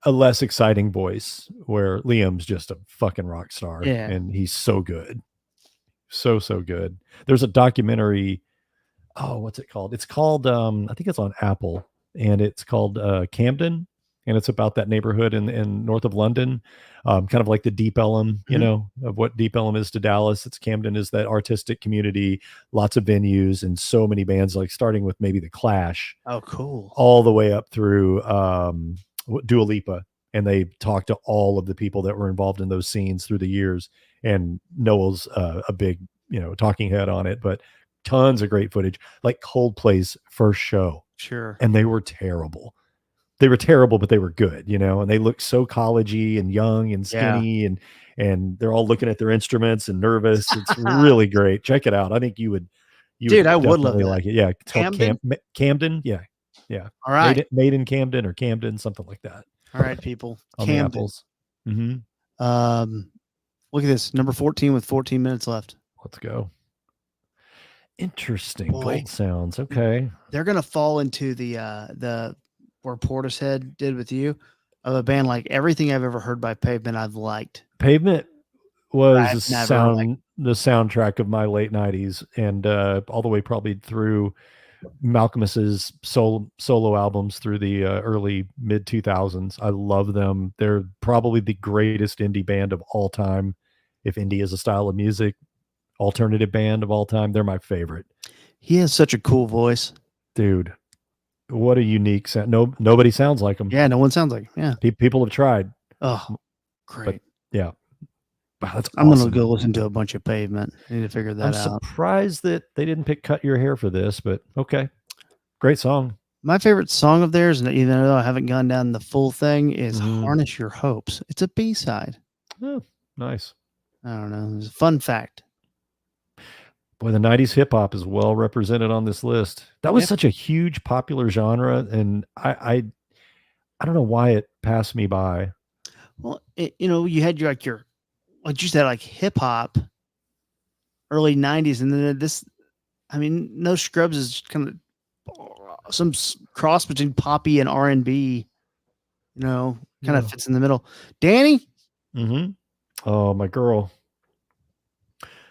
a less exciting voice, where Liam's just a fucking rock star. Yeah. And he's so good. So good. There's a documentary. Oh, what's it called? It's called, I think it's on Apple. and it's called Camden, and it's about that neighborhood in north of London, kind of like the Deep Ellum, you Mhm. know, of what Deep Ellum is to Dallas. It's Camden is that artistic community, lots of venues, and so many bands, like starting with maybe the Clash, Oh, cool. all the way up through Dua Lipa, and they talked to all of the people that were involved in those scenes through the years. And Noel's a big, talking head on it, but tons of great footage, like Coldplay's first show, Sure. and they were terrible. They were terrible, but they were good, and they looked so collegey and young and Yeah. skinny, and they're all looking at their instruments and nervous. It's really great. Check it out. I think you would Dude, I would love definitely that. like it. Yeah, it's called Camden. Yeah. All right. Made in Camden or Camden, something like that. All right, people. On the Camden. apples. Mm-hmm. Look at this. Number 14 with 14 minutes left. Let's go. Interesting. Boy. Gold sounds. Okay. They're gonna fall into the where Portishead did with you, of a band like everything I've ever heard by Pavement I've liked. Pavement was I've never the soundtrack of my late 90s, and all the way probably through Malcolmus's solo albums through the early mid 2000s. I love them. They're probably the greatest indie band of all time. If indie is a style of music, alternative band of all time, they're my favorite. He has such a cool voice. Dude, what a unique sound. Nobody sounds like him. Yeah, no one sounds like him. Yeah. People have tried. Oh, great. Yeah. Wow, that's I'm awesome. gonna go listen to a bunch of Pavement. I need to figure that I'm out. surprised that they didn't pick Cut Your Hair for this, but okay. Great song. My favorite song of theirs, and even though I haven't gone down the full thing, is Mhm. Harness Your Hopes. It's a B-side. Oh, nice. I don't know. It's a fun fact. Boy, the 90s hip hop is well represented on this list. That was Yep. such a huge popular genre, and I don't know why it passed me by. Well, you had your like you said, like hip hop, early 90s, and then No Scrubs is kind of some cross between poppy and R&B, kind Yeah. of fits in the middle. Danny, Mm-hmm. Oh, my girl.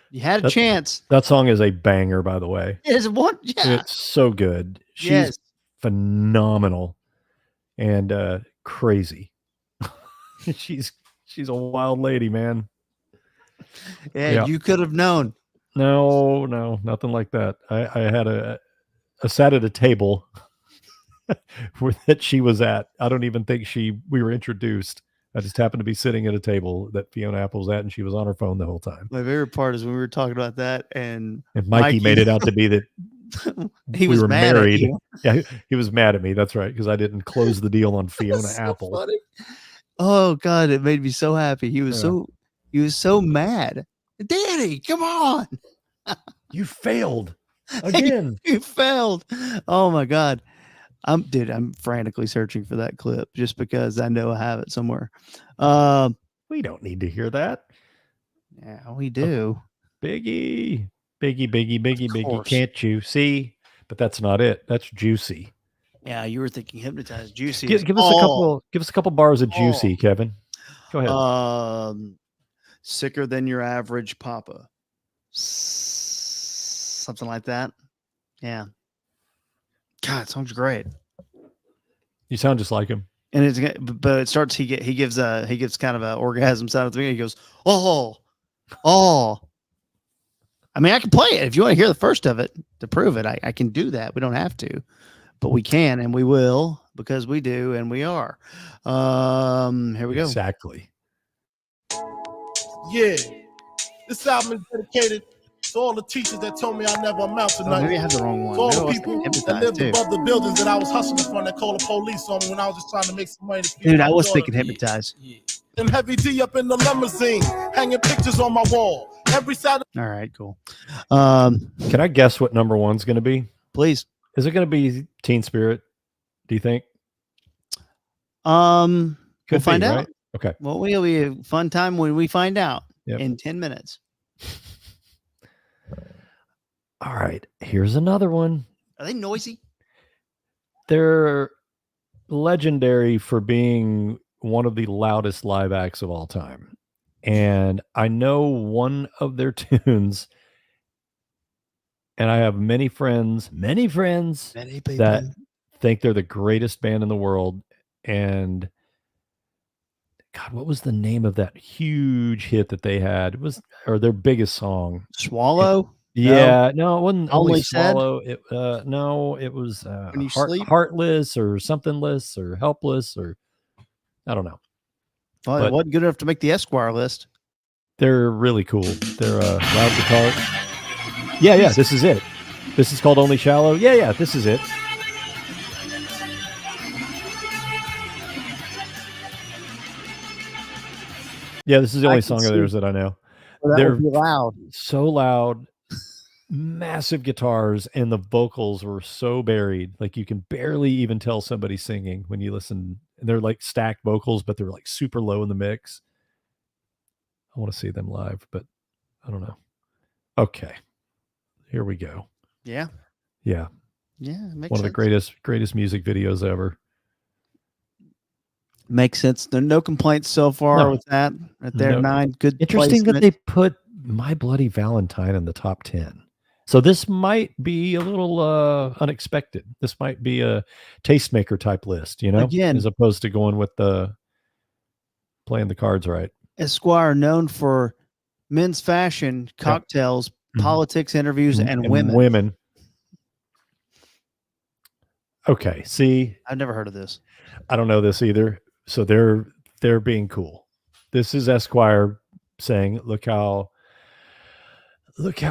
you had a chance. That song is a banger, by the way. Is one? Yeah. It's so good. She's Yes. phenomenal and crazy. She's a wild lady, man. Yeah, you could have known. No, nothing like that. I had I sat at a table that she was at. I don't even think we were introduced. I just happened to be sitting at a table that Fiona Apple was at, and she was on her phone the whole time. My favorite part is when we were talking about that, and Mikey made it out to be that he we was were mad married. At you. Yeah, he was mad at me. That's right, because I didn't close the deal on Fiona That's so Apple. funny. Oh God, it made me so happy. He was so mad. Danny, come on. You failed again. You failed. Oh my God. I'm frantically searching for that clip just because I know I have it somewhere. We don't need to hear that. Yeah, we do. Biggie, course. can't you see? But that's not it. That's Juicy. Yeah, you were thinking Hypnotized. Juicy. Give us a couple bars of Juicy, Kevin. Go ahead. Sicker than your average papa. Something like that. Yeah. God, that song's great. You sound just like him. And but it starts. He gives kind of an orgasm sound at the beginning. He goes, oh. I mean, I can play it if you want to hear the first of it to prove it. I can do that. We don't have to, but we can and we will because we do and we are. Here we go. Exactly. Yeah, this album is dedicated to all the teachers that told me I never amount to Oh, nothing. maybe I have the wrong one. To all Maybe I the was people thinking that Hypnotized lived too. above the buildings that I was hustling from that called the police on me when I was just trying to make some money. To feed Dude, my I was daughter. thinking Hypnotized. And Heavy D up in the limousine, hanging pictures on my wall. Every Saturday. All right, cool. Can I guess what number one's going to be? Please. Is it going to be Teen Spirit? Do you think? We'll Could find be, out. right? Okay. Well, it'll be a fun time when we find out in 10 minutes. All right. Here's another one. Are they noisy? They're legendary for being one of the loudest live acts of all time. And I know one of their tunes, and I have many friends Many people. that think they're the greatest band in the world. And God, what was the name of that huge hit that they had? It was, or their biggest song. Swallow. Yeah, no, it wasn't only Only Said? Swallow. It no, it was When You Sleep? Heartless or somethingless or Helpless or I don't know. Well, it But- wasn't good enough to make the Esquire list. They're really cool. They're loud guitar. Yeah, this is it. This is called Only Shallow. Yeah, this is it. Yeah, this is the I only can song of see- theirs that I know. Well, that They're would be loud. so loud, massive guitars, and the vocals were so buried. Like you can barely even tell somebody's singing when you listen. And they're like stacked vocals, but they're like super low in the mix. I want to see them live, but I don't know. Okay. Here we go. Yeah. Yeah. Yeah. Makes One of the sense. greatest music videos ever. Makes sense. There are no complaints so far No. with that. Right there, No. 9. Good. Interesting that placement. they put My Bloody Valentine in the top 10. So this might be a little unexpected. This might be a tastemaker type list, you know, Again. as opposed to going with the playing the cards right. Esquire, known for men's fashion, cocktails, Mhm. politics interviews, and women. Women. Okay. See, I've never heard of this. I don't know this either. So they're being cool. This is Esquire saying, look how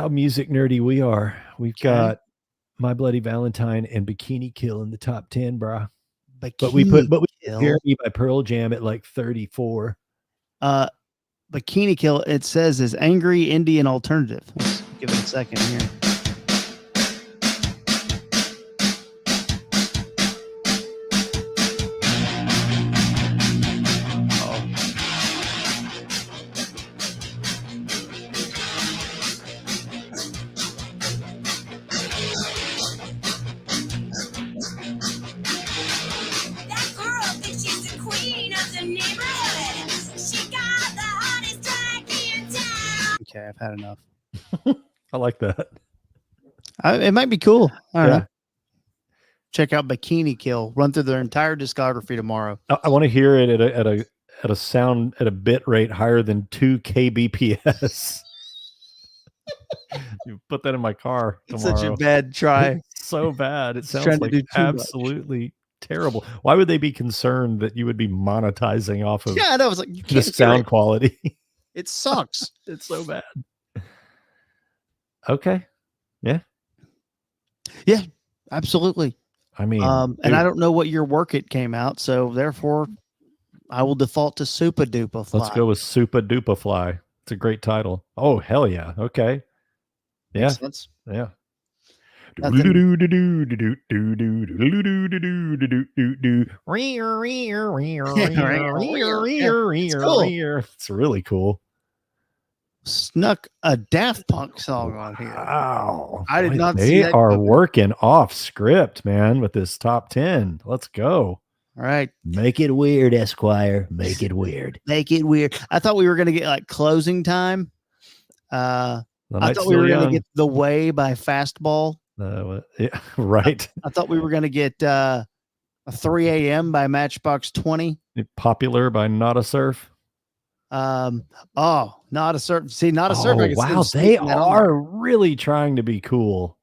music nerdy we are. We've Okay. got My Bloody Valentine and Bikini Kill in the top 10, brah. But Bikini we put Kill. Jeremy by Pearl Jam at like 34. Bikini Kill, it says, is angry Indian alternative. Let's give it a second here. That girl thinks she's the queen of the neighborhood. She got the hottest track in town. Okay, I've had enough. I like that. It might be cool. I don't Yeah. know. Check out Bikini Kill. Run through their entire discography tomorrow. I want to hear it at a sound at a bit rate higher than 2 kbps. You put that in my car It's tomorrow. such a bad try. It's so bad. It It's sounds trying to like do too much. absolutely terrible. Why would they be concerned that you would be monetizing off of Yeah, that was like you the can't hear sound it. quality? It sucks. It's so bad. Okay. Absolutely. I mean, And dude, I don't know what year Work It came out, so therefore I will default to Super Duper Fly. let's go with Supa Dupa Fly. It's a great title. Oh, hell yeah. Okay. Yeah. Makes sense. Yeah. Nothing- It's really cool. Snuck a Daft Punk song on here. Wow. I did Boy, not see They that are coming. working off script, man, with this top 10. Let's go. All right. Make it weird, Esquire. Make it weird. Make it weird. I thought we were gonna get like closing time. The I night's thought we still were gonna young. get The Way by Fastball. Yeah, right. I thought we were gonna get a 3 a.m. by Matchbox 20. Popular by Not a Surf. Not a Surf. See, Not a Surf. I can see them Wow, they sneaking that on there. are really trying to be cool.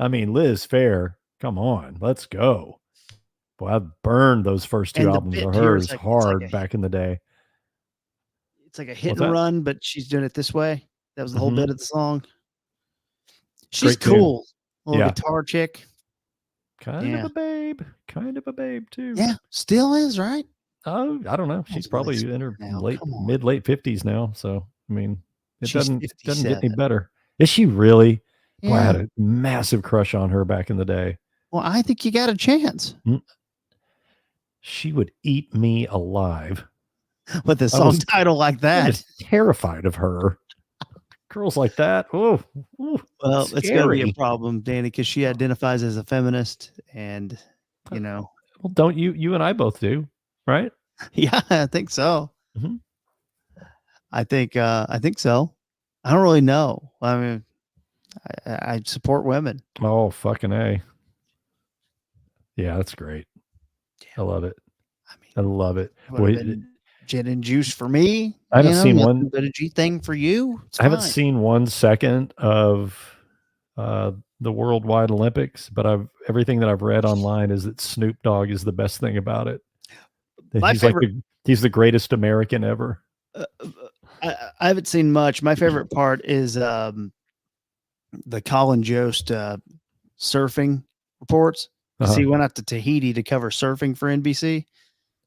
I mean, Liz Fair, come on, let's go. Boy, I burned those first 2 And the albums bit of here is hers like- it's hard like a- back in the day. It's like a hit What's and that? run, but she's doing it this way. That was the whole Mhm. bit of the song. She's Great tune. cool. Little Yeah. guitar chick. Kind Yeah. of a babe. Kind of a babe, too. Yeah, still is, right? Oh, I don't know. She's Liz probably Fair in her now, late, come on. mid-late 50s now. So, I mean, it She's doesn't get any 57. better. Is she really? Boy, I had Yeah. a massive crush on her back in the day. Well, I think you got a chance She would eat me alive. with a I song was- title like I'm that. just terrified of her. Girls like that. Oh, ooh, Well, it's going to be a scary. problem, Danny, because she identifies as a feminist, and you know, Well, don't you and I both do, right? yeah, I think so. Mhm. I think so. I don't really know. I mean, I support women. Oh, fucking A. Yeah, that's great. I love it. I mean, I love it. would've Boy, been gin and juice for me. I haven't seen nothing one- but a G thing for you. It's I haven't fine. seen 1 second of the Worldwide Olympics, but everything that I've read online is that Snoop Dogg is the best thing about it. That My he's favorite- he's the greatest American ever. I haven't seen much. My favorite part is the Colin Jost surfing reports. Uh-huh. He went out to Tahiti to cover surfing for NBC,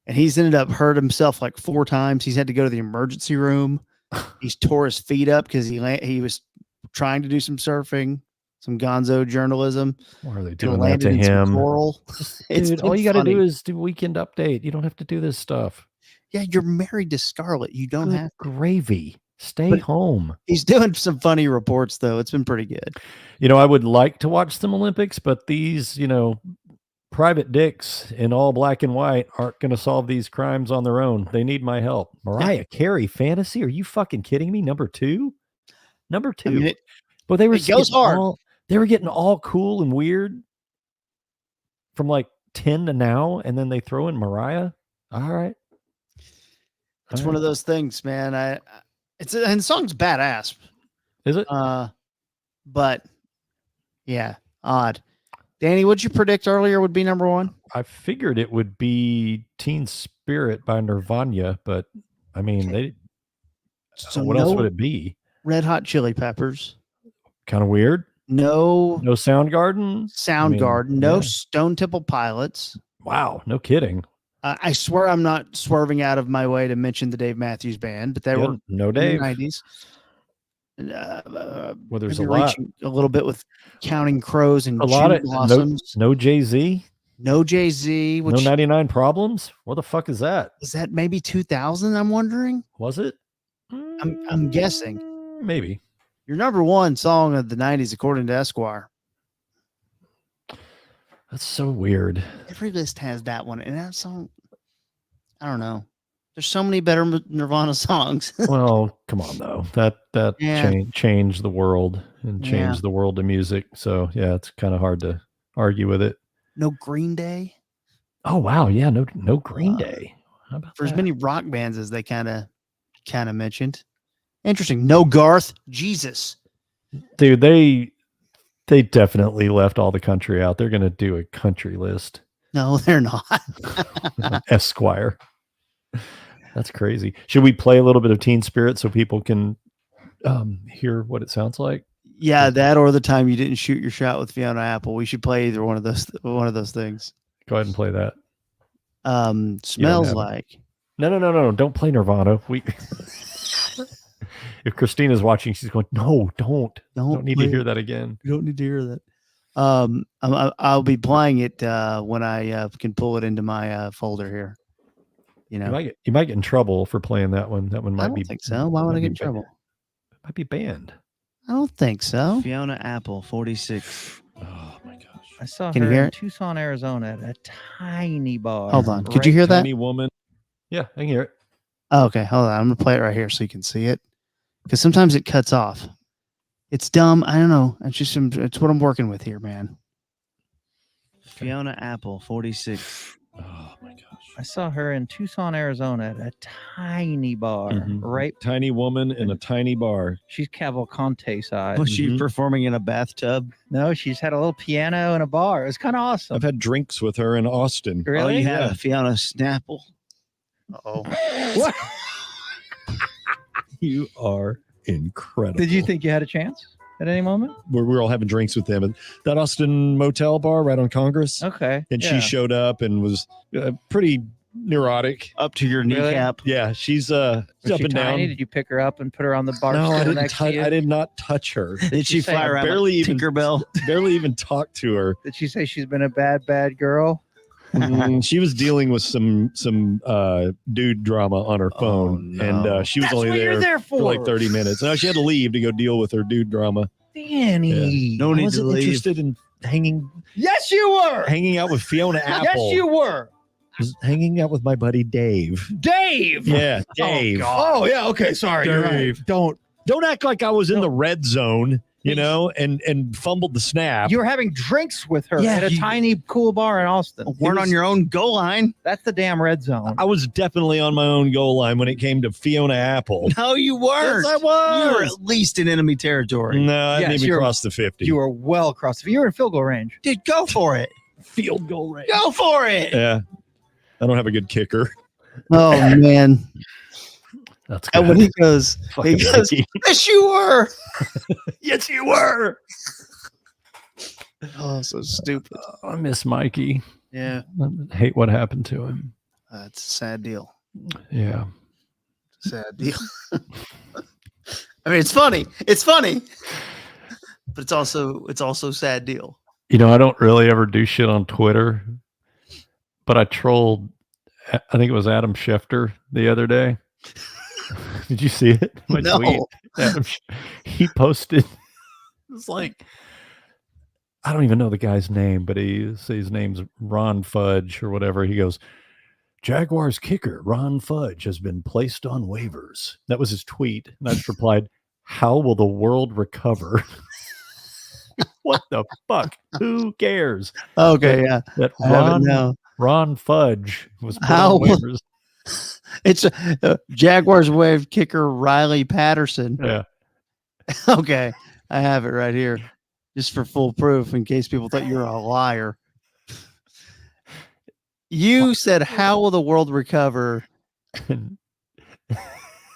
and he's ended up hurt himself like 4 times. He's had to go to the emergency room. He's tore his feet up because he was trying to do some surfing, some gonzo journalism. Why are they and doing that landed to in some him? coral. It's Dude, all been you got to do funny. is do Weekend Update. You don't have to do this stuff. Yeah, you're married to Scarlett. You don't Good have. gravy. Stay But- home. He's doing some funny reports though. It's been pretty good. You know, I would like to watch some Olympics, but these, private dicks in all black and white aren't going to solve these crimes on their own. They need my help. Mariah Carey fantasy? Are you fucking kidding me? Number 2? Number 2. I mean, But they were it goes getting hard. they were getting all cool and weird from like 10 to now, and then they throw in Mariah. All right. It's one of those things, man. And the song's badass. Is it? But yeah, odd. Danny, what'd you predict earlier would be number 1? I figured it would be Teen Spirit by Nirvana, but I mean, So what else no would it be? Red Hot Chili Peppers. Kind of weird. No No Soundgarden. Soundgarden. No yeah. Stone Temple Pilots. Wow, no kidding. I swear I'm not swerving out of my way to mention the Dave Matthews Band, but they Yeah, were no in the Dave. 90s. Well, there's a maybe lot. reaching a little bit with Counting Crows and A lot June of Blossoms. no Jay-Z, No Jay-Z. no Which 99 Problems. What the fuck is that? is that maybe 2000? I'm wondering. Was it? I'm guessing. Maybe. Your number 1 song of the 90s, according to Esquire. That's so weird. Every list has that one, and that song, I don't know. There's so many better Nirvana songs. Well, come on though. That Yeah. changed the world and Yeah. changed the world of music. So yeah, it's kind of hard to argue with it. No Green Day. Oh wow, yeah, no Green Day. How about For as that? many rock bands as they kind of mentioned. Interesting. No Garth. Jesus. Dude, they definitely left all the country out. They're gonna do a country list. No, they're not. Esquire. That's crazy. Should we play a little bit of Teen Spirit so people can hear what it sounds like? Yeah, that or the time you didn't shoot your shot with Fiona Apple. We should play either one of those things. Go ahead and play that. Smells have it. like. No. Don't play Nirvana. If Christina's watching, she's going, no, don't need play to hear it. that again. You don't need to hear that. I'll be playing it when I can pull it into my folder here. You know, You might get in trouble for playing that one. That one I might don't be. think so. Why would I might get in be trouble? Might be banned. I don't think so. Fiona Apple, 46. Oh my gosh. I saw Can you her hear in it? Tucson, Arizona at a tiny bar. Hold on. Could you hear that? Tiny woman. Yeah, I can hear it. Oh, okay, hold on. I'm gonna play it right here so you can see it. Because sometimes it cuts off. It's dumb. I don't know. It's what I'm working with here, man. Fiona Apple, 46. Oh my gosh. I saw her in Tucson, Arizona at a tiny bar. Mhm. Right. Tiny woman in a tiny bar. She's Cavalcante size. Was she Mhm. performing in a bathtub? No, she's had a little piano in a bar. It was kind of awesome. I've had drinks with her in Austin. Oh, Really? you had a Fiona Snapple? Oh, What? You are incredible. Did you think you had a chance at any moment? we were all having drinks with them at that Austin motel bar right on Congress? Okay. And yeah. she showed up and was pretty neurotic. Up to your Really? kneecap? Yeah, she's Was up she and tiny? down. Did you pick her up and put her on the bar No, I stool didn't. next to you? I did not touch her. Did she say fly I around barely like even- Tinkerbell? Barely even talked to her. Did she say she's been a bad girl? She was dealing with some dude drama on her Oh, phone, no. and she was That's only what you're there for like 30 minutes. No, she had to leave to go deal with her dude drama. Danny. No I need to wasn't leave. interested in Yes, you were. hanging out with Fiona Apple. Yes, you were. I was hanging out with my buddy Dave. Dave. Yeah, Dave. Oh, yeah. Okay. Sorry. You're right. Dave. Don't act like I was in the red zone. you know, and fumbled the snap. You were having drinks with her Yeah, at a you- tiny cool bar in Austin. Weren't on your own goal line. That's the damn red zone. I was definitely on my own goal line when it came to Fiona Apple. No, you weren't. Yes, I was. You were at least in enemy territory. No, I didn't Yes, even you're- cross the 50. You were well across. You were in field goal range. Dude, go for it. field goal range. Go for it. Yeah. I don't have a good kicker. Oh man. That's And when he goes, Fucking Mikey. yes, you were. Yes, you were. Oh, so stupid. I miss Mikey. Yeah. I hate what happened to him. That's a sad deal. Yeah. Sad deal. I mean, it's funny. It's funny. But it's also a sad deal. You know, I don't really ever do shit on Twitter, but I trolled, I think it was Adam Schefter the other day. Did you see it? My No. tweet? He posted, it's like, I don't even know the guy's name, but his name's Ron Fudge or whatever. He goes, Jaguars kicker Ron Fudge has been placed on waivers. That was his tweet. And I just replied, how will the world recover? What the fuck? Who cares? Okay, yeah. That I have it now. Ron Fudge was put How on will- waivers. It's Jaguars wave kicker Riley Patterson. Yeah. Okay, I have it right here, just for full proof, in case people thought you were a liar. You said, "How will the world recover?"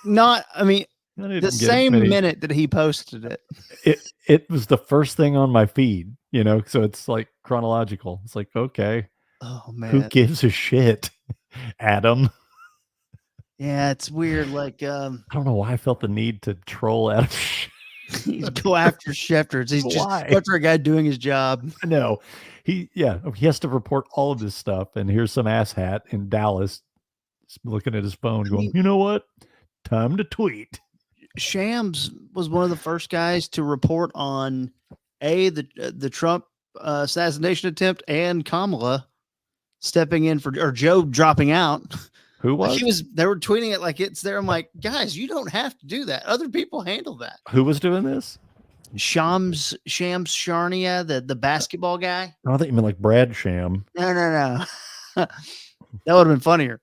Not, I mean, I didn't the get same many- minute that he posted it. It was the first thing on my feed, you know, so it's like chronological. It's like, okay, Oh who man, gives a shit, Adam? yeah, it's weird. Like, I don't know why I felt the need to troll Adam. he's go after Schefter. He's just Why? go after a guy doing his job. No, he has to report all of this stuff, and here's some asshat in Dallas looking at his phone, going, you know what? Time to tweet. Shams was one of the first guys to report on the Trump assassination attempt and Kamala stepping in or Joe dropping out. Who Like was? they were tweeting it like it's there. I'm like, guys, you don't have to do that. Other people handle that. Who was doing this? Shams Charania, the basketball guy. Oh, I thought you meant like Brad Sham. No. That would have been funnier.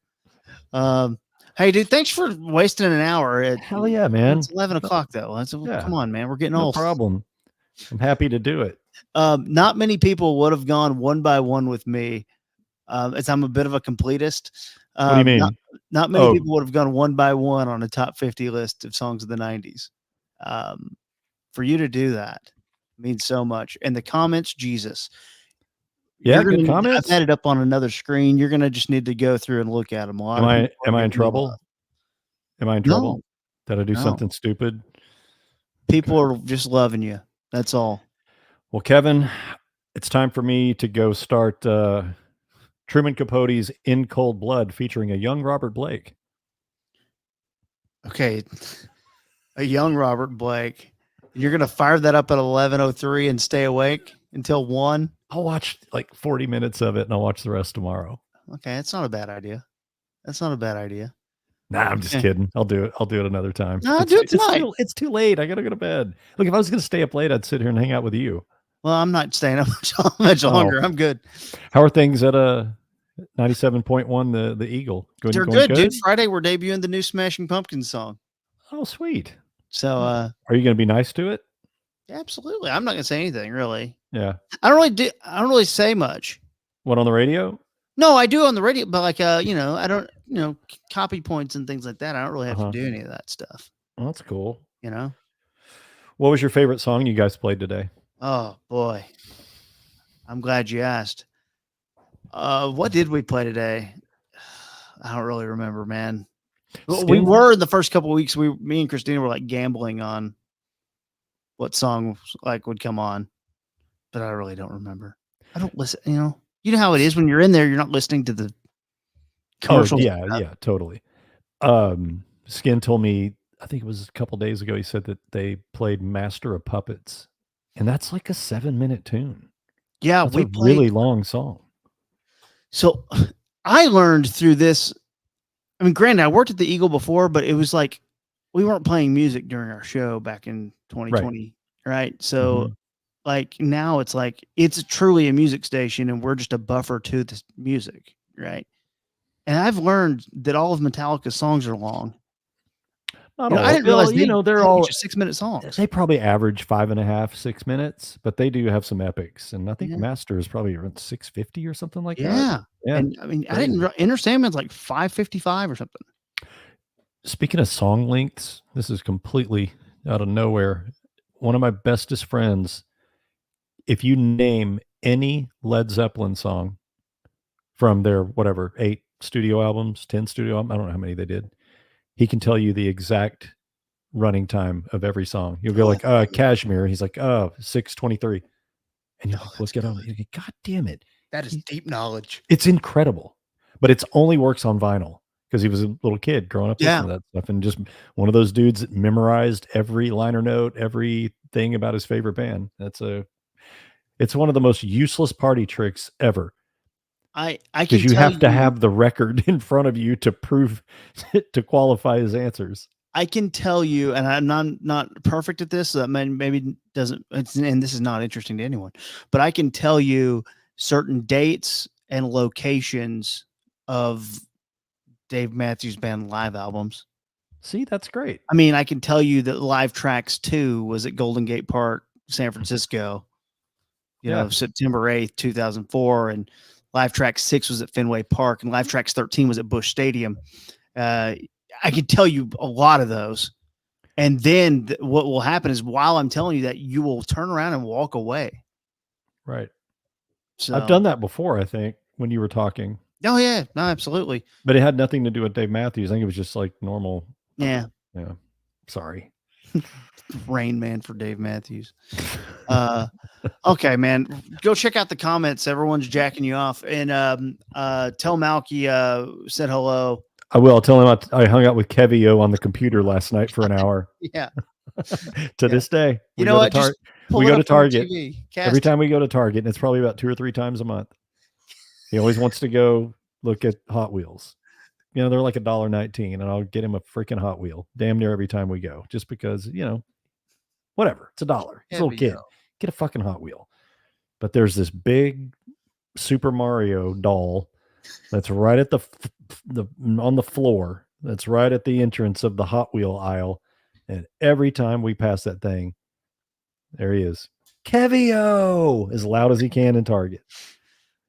Hey, dude, thanks for wasting an hour. Hell yeah, man. It's 11 o'clock though. Yeah. Come on, man. We're getting No old. problem. I'm happy to do it. Not many people would have gone one by one with me, as I'm a bit of a completist. What do you mean? Not many Oh. people would have gone one by one on a top 50 list of songs of the 90s. For you to do that means so much. And the comments, Jesus. Yeah, You're good gonna- comments. I've had it up on another screen. You're gonna just need to go through and look at them. Am I in trouble? Am I in trouble? Did I do No. something stupid? People are just loving you. That's all. Well, Kevin, it's time for me to go start Truman Capote's In Cold Blood featuring a young Robert Blake. Okay. A young Robert Blake. You're gonna fire that up at 11:03 and stay awake until 1. I'll watch like 40 minutes of it and I'll watch the rest tomorrow. Okay, that's not a bad idea. That's not a bad idea. Nah, I'm just Okay. kidding. I'll do it. I'll do it another time. No, do it It's tonight. it's too late. I gotta go to bed. Look, if I was gonna stay up late, I'd sit here and hang out with you. Well, I'm not staying up much Oh. longer. I'm good. How are things at 97.1 the Eagle? They're going good, dude. Friday we're debuting the new Smashing Pumpkins song. Oh, sweet. So Are you gonna be nice to it? absolutely. I'm not gonna say anything really. Yeah. I don't really say much. What, on the radio? No, I do on the radio, but like I don't, copy points and things like that. I don't really have Uh-huh. to do any of that stuff, Oh, that's cool. What was your favorite song you guys played today? Oh boy. I'm glad you asked. What did we play today? I don't really remember, man. Well, we Skin? were in the first couple of weeks. Me and Christina were like gambling on what song like would come on, but I really don't remember. I don't listen. You know how it is when you're in there. You're not listening to the commercials. Oh, yeah, totally. Skin told me, I think it was a couple days ago, he said that they played Master of Puppets, and that's like a 7-minute tune. Yeah. That's We a played. really long song. So I learned through this. I mean, granted, I worked at the Eagle before, but it was like we weren't playing music during our show back in 2020. right? So Mhm. like now it's like it's truly a music station and we're just a buffer to this music, right? And I've learned that all of Metallica's songs are long. Not You know, I all. didn't Well, realize you know, they're had a bunch all of 6-minute songs. they probably average 5.5, 6 minutes, but they do have some epics. And I think Yeah. Master is probably around 650 or something like that. Yeah. Yeah. And I mean, I crazy. didn't Enter Sandman's like 5:55 or something. Speaking of song lengths, this is completely out of nowhere. One of my bestest friends, if you name any Led Zeppelin song from their whatever 8 studio albums, 10 studio albums, I don't know how many they did, he can tell you the exact running time of every song. You'll go Oh, like, man. Cashmere. He's like, 6:23. And you're Oh, like, look that's it up. good. You're like, God damn it. That is deep knowledge. It's incredible. But it's only works on vinyl because he was a little kid growing up Yeah. listening to that stuff. And just one of those dudes that memorized every liner note, everything about his favorite band. It's one of the most useless party tricks ever. I Because can you tell have to have the record in front of you to prove to qualify his answers. I can tell you, and I'm not perfect at this. So that maybe doesn't. And this is not interesting to anyone, but I can tell you certain dates and locations of Dave Matthews Band live albums. See, that's great. I mean, I can tell you that Live Tracks 2 was at Golden Gate Park, San Francisco. You know, Yeah. September 8th, 2004, and Live Track 6 was at Fenway Park, and Live Tracks 13 was at Busch Stadium. I can tell you a lot of those. And then what will happen is while I'm telling you that, you will turn around and walk away. Right. So I've done that before, I think, when you were talking. Oh yeah, no, absolutely. But it had nothing to do with Dave Matthews. I think it was just like normal. Yeah. Yeah. Sorry. Rain Man for Dave Matthews. Okay, man. Go check out the comments. Everyone's jacking you off. And tell Malky said hello. I will tell him I hung out with Kevio on the computer last night for an hour. Yeah. To this day. You know what? Just we go to Target. Cast Every time we go to Target, and it's probably about 2 or 3 times a month. He always wants to go look at Hot Wheels. You know, they're like $1.19, and I'll get him a freaking Hot Wheel damn near every time we go, just because, you know, whatever. It's $1. He's a little kid. Get a fucking Hot Wheel. But there's this big Super Mario doll that's right at the on the floor. That's right at the entrance of the Hot Wheel aisle. And every time we pass that thing, there he is. Kevio! As loud as he can in Target.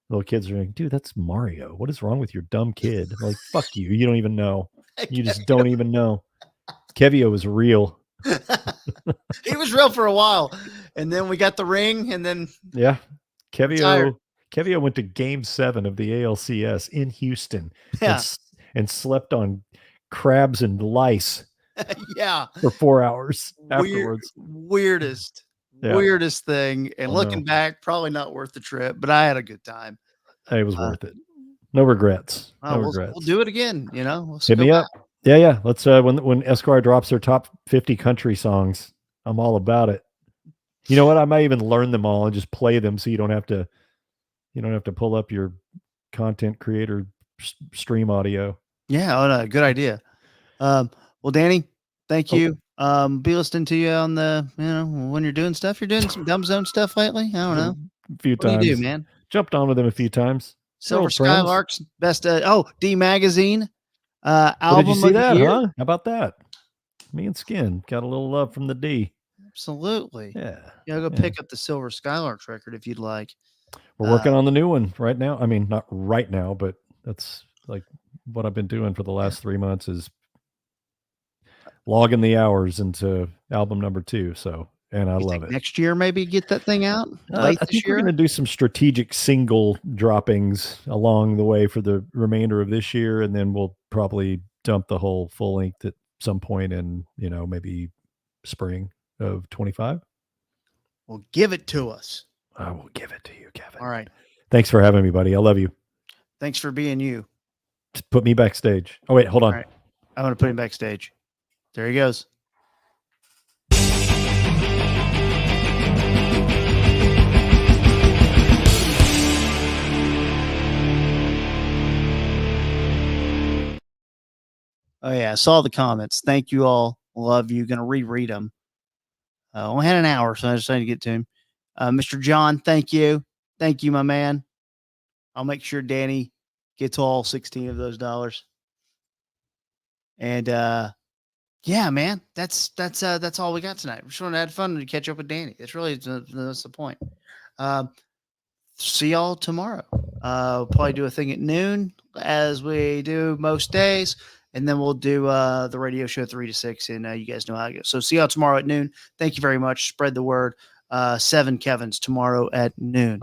Little kids are like, dude, that's Mario. What is wrong with your dumb kid? I'm like, fuck you. You don't even know. You just don't even know. Kevio is real. He was real for a while. And then we got the ring, and then Yeah. Retired. Kevio went to game 7 of the ALCS in Houston. Yeah. And slept on crabs and lice Yeah. for 4 hours afterwards. Weirdest thing. And I looking know. back, probably not worth the trip, but I had a good time. It was worth it. No regrets. No We'll regrets. do it again. You know, let's Hit go me back. up. Yeah. Let's when Esquire drops their top 50 country songs, I'm all about it. You know what? I might even learn them all and just play them so you don't have to pull up your content creator stream audio. Yeah, no, good idea. Well, Danny, thank you. Be listening to you on the, when you're doing stuff. You're doing some Dumb Zone stuff lately. I don't know. A few What times. do you do, man? Jumped on with them a few times. Silver old friends. Skylarks, best. D Magazine Oh, album did you see of the that, year. huh? How about that? Me and Skin got a little love from the D. Absolutely. Yeah. Go pick up the Silver Skylarks record if you'd like. We're working on the new one right now. I mean, not right now, but that's like what I've been doing for the last 3 months is logging the hours into album number 2. So, and I love it. Next year, maybe get that thing out. I think we're going to do some strategic single droppings along the way for the remainder of this year. And then we'll probably dump the whole full length at some point in, maybe spring of 25. Well, give it to us. I will give it to you, Kevin. All right. Thanks for having me, buddy. I love you. Thanks for being you. Just put me backstage. Oh, wait, hold on. All right. I'm going to put him backstage. There he goes. Oh, yeah. I saw the comments. Thank you all. Love you. Going to reread them. Only had an hour, so I decided to get to him. Mr. John, thank you. Thank you, my man. I'll make sure Danny gets all 16 of those dollars. And yeah, man, that's all we got tonight. We just wanted to have fun and catch up with Danny. That's the point. See y'all tomorrow. Probably do a thing at noon as we do most days. And then we'll do the radio show 3 to 6. And you guys know how it goes. So see y'all tomorrow at noon. Thank you very much. Spread the word. 7 Kevins tomorrow at noon.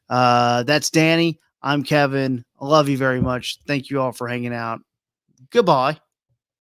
That's Danny. I'm Kevin. I love you very much. Thank you all for hanging out. Goodbye.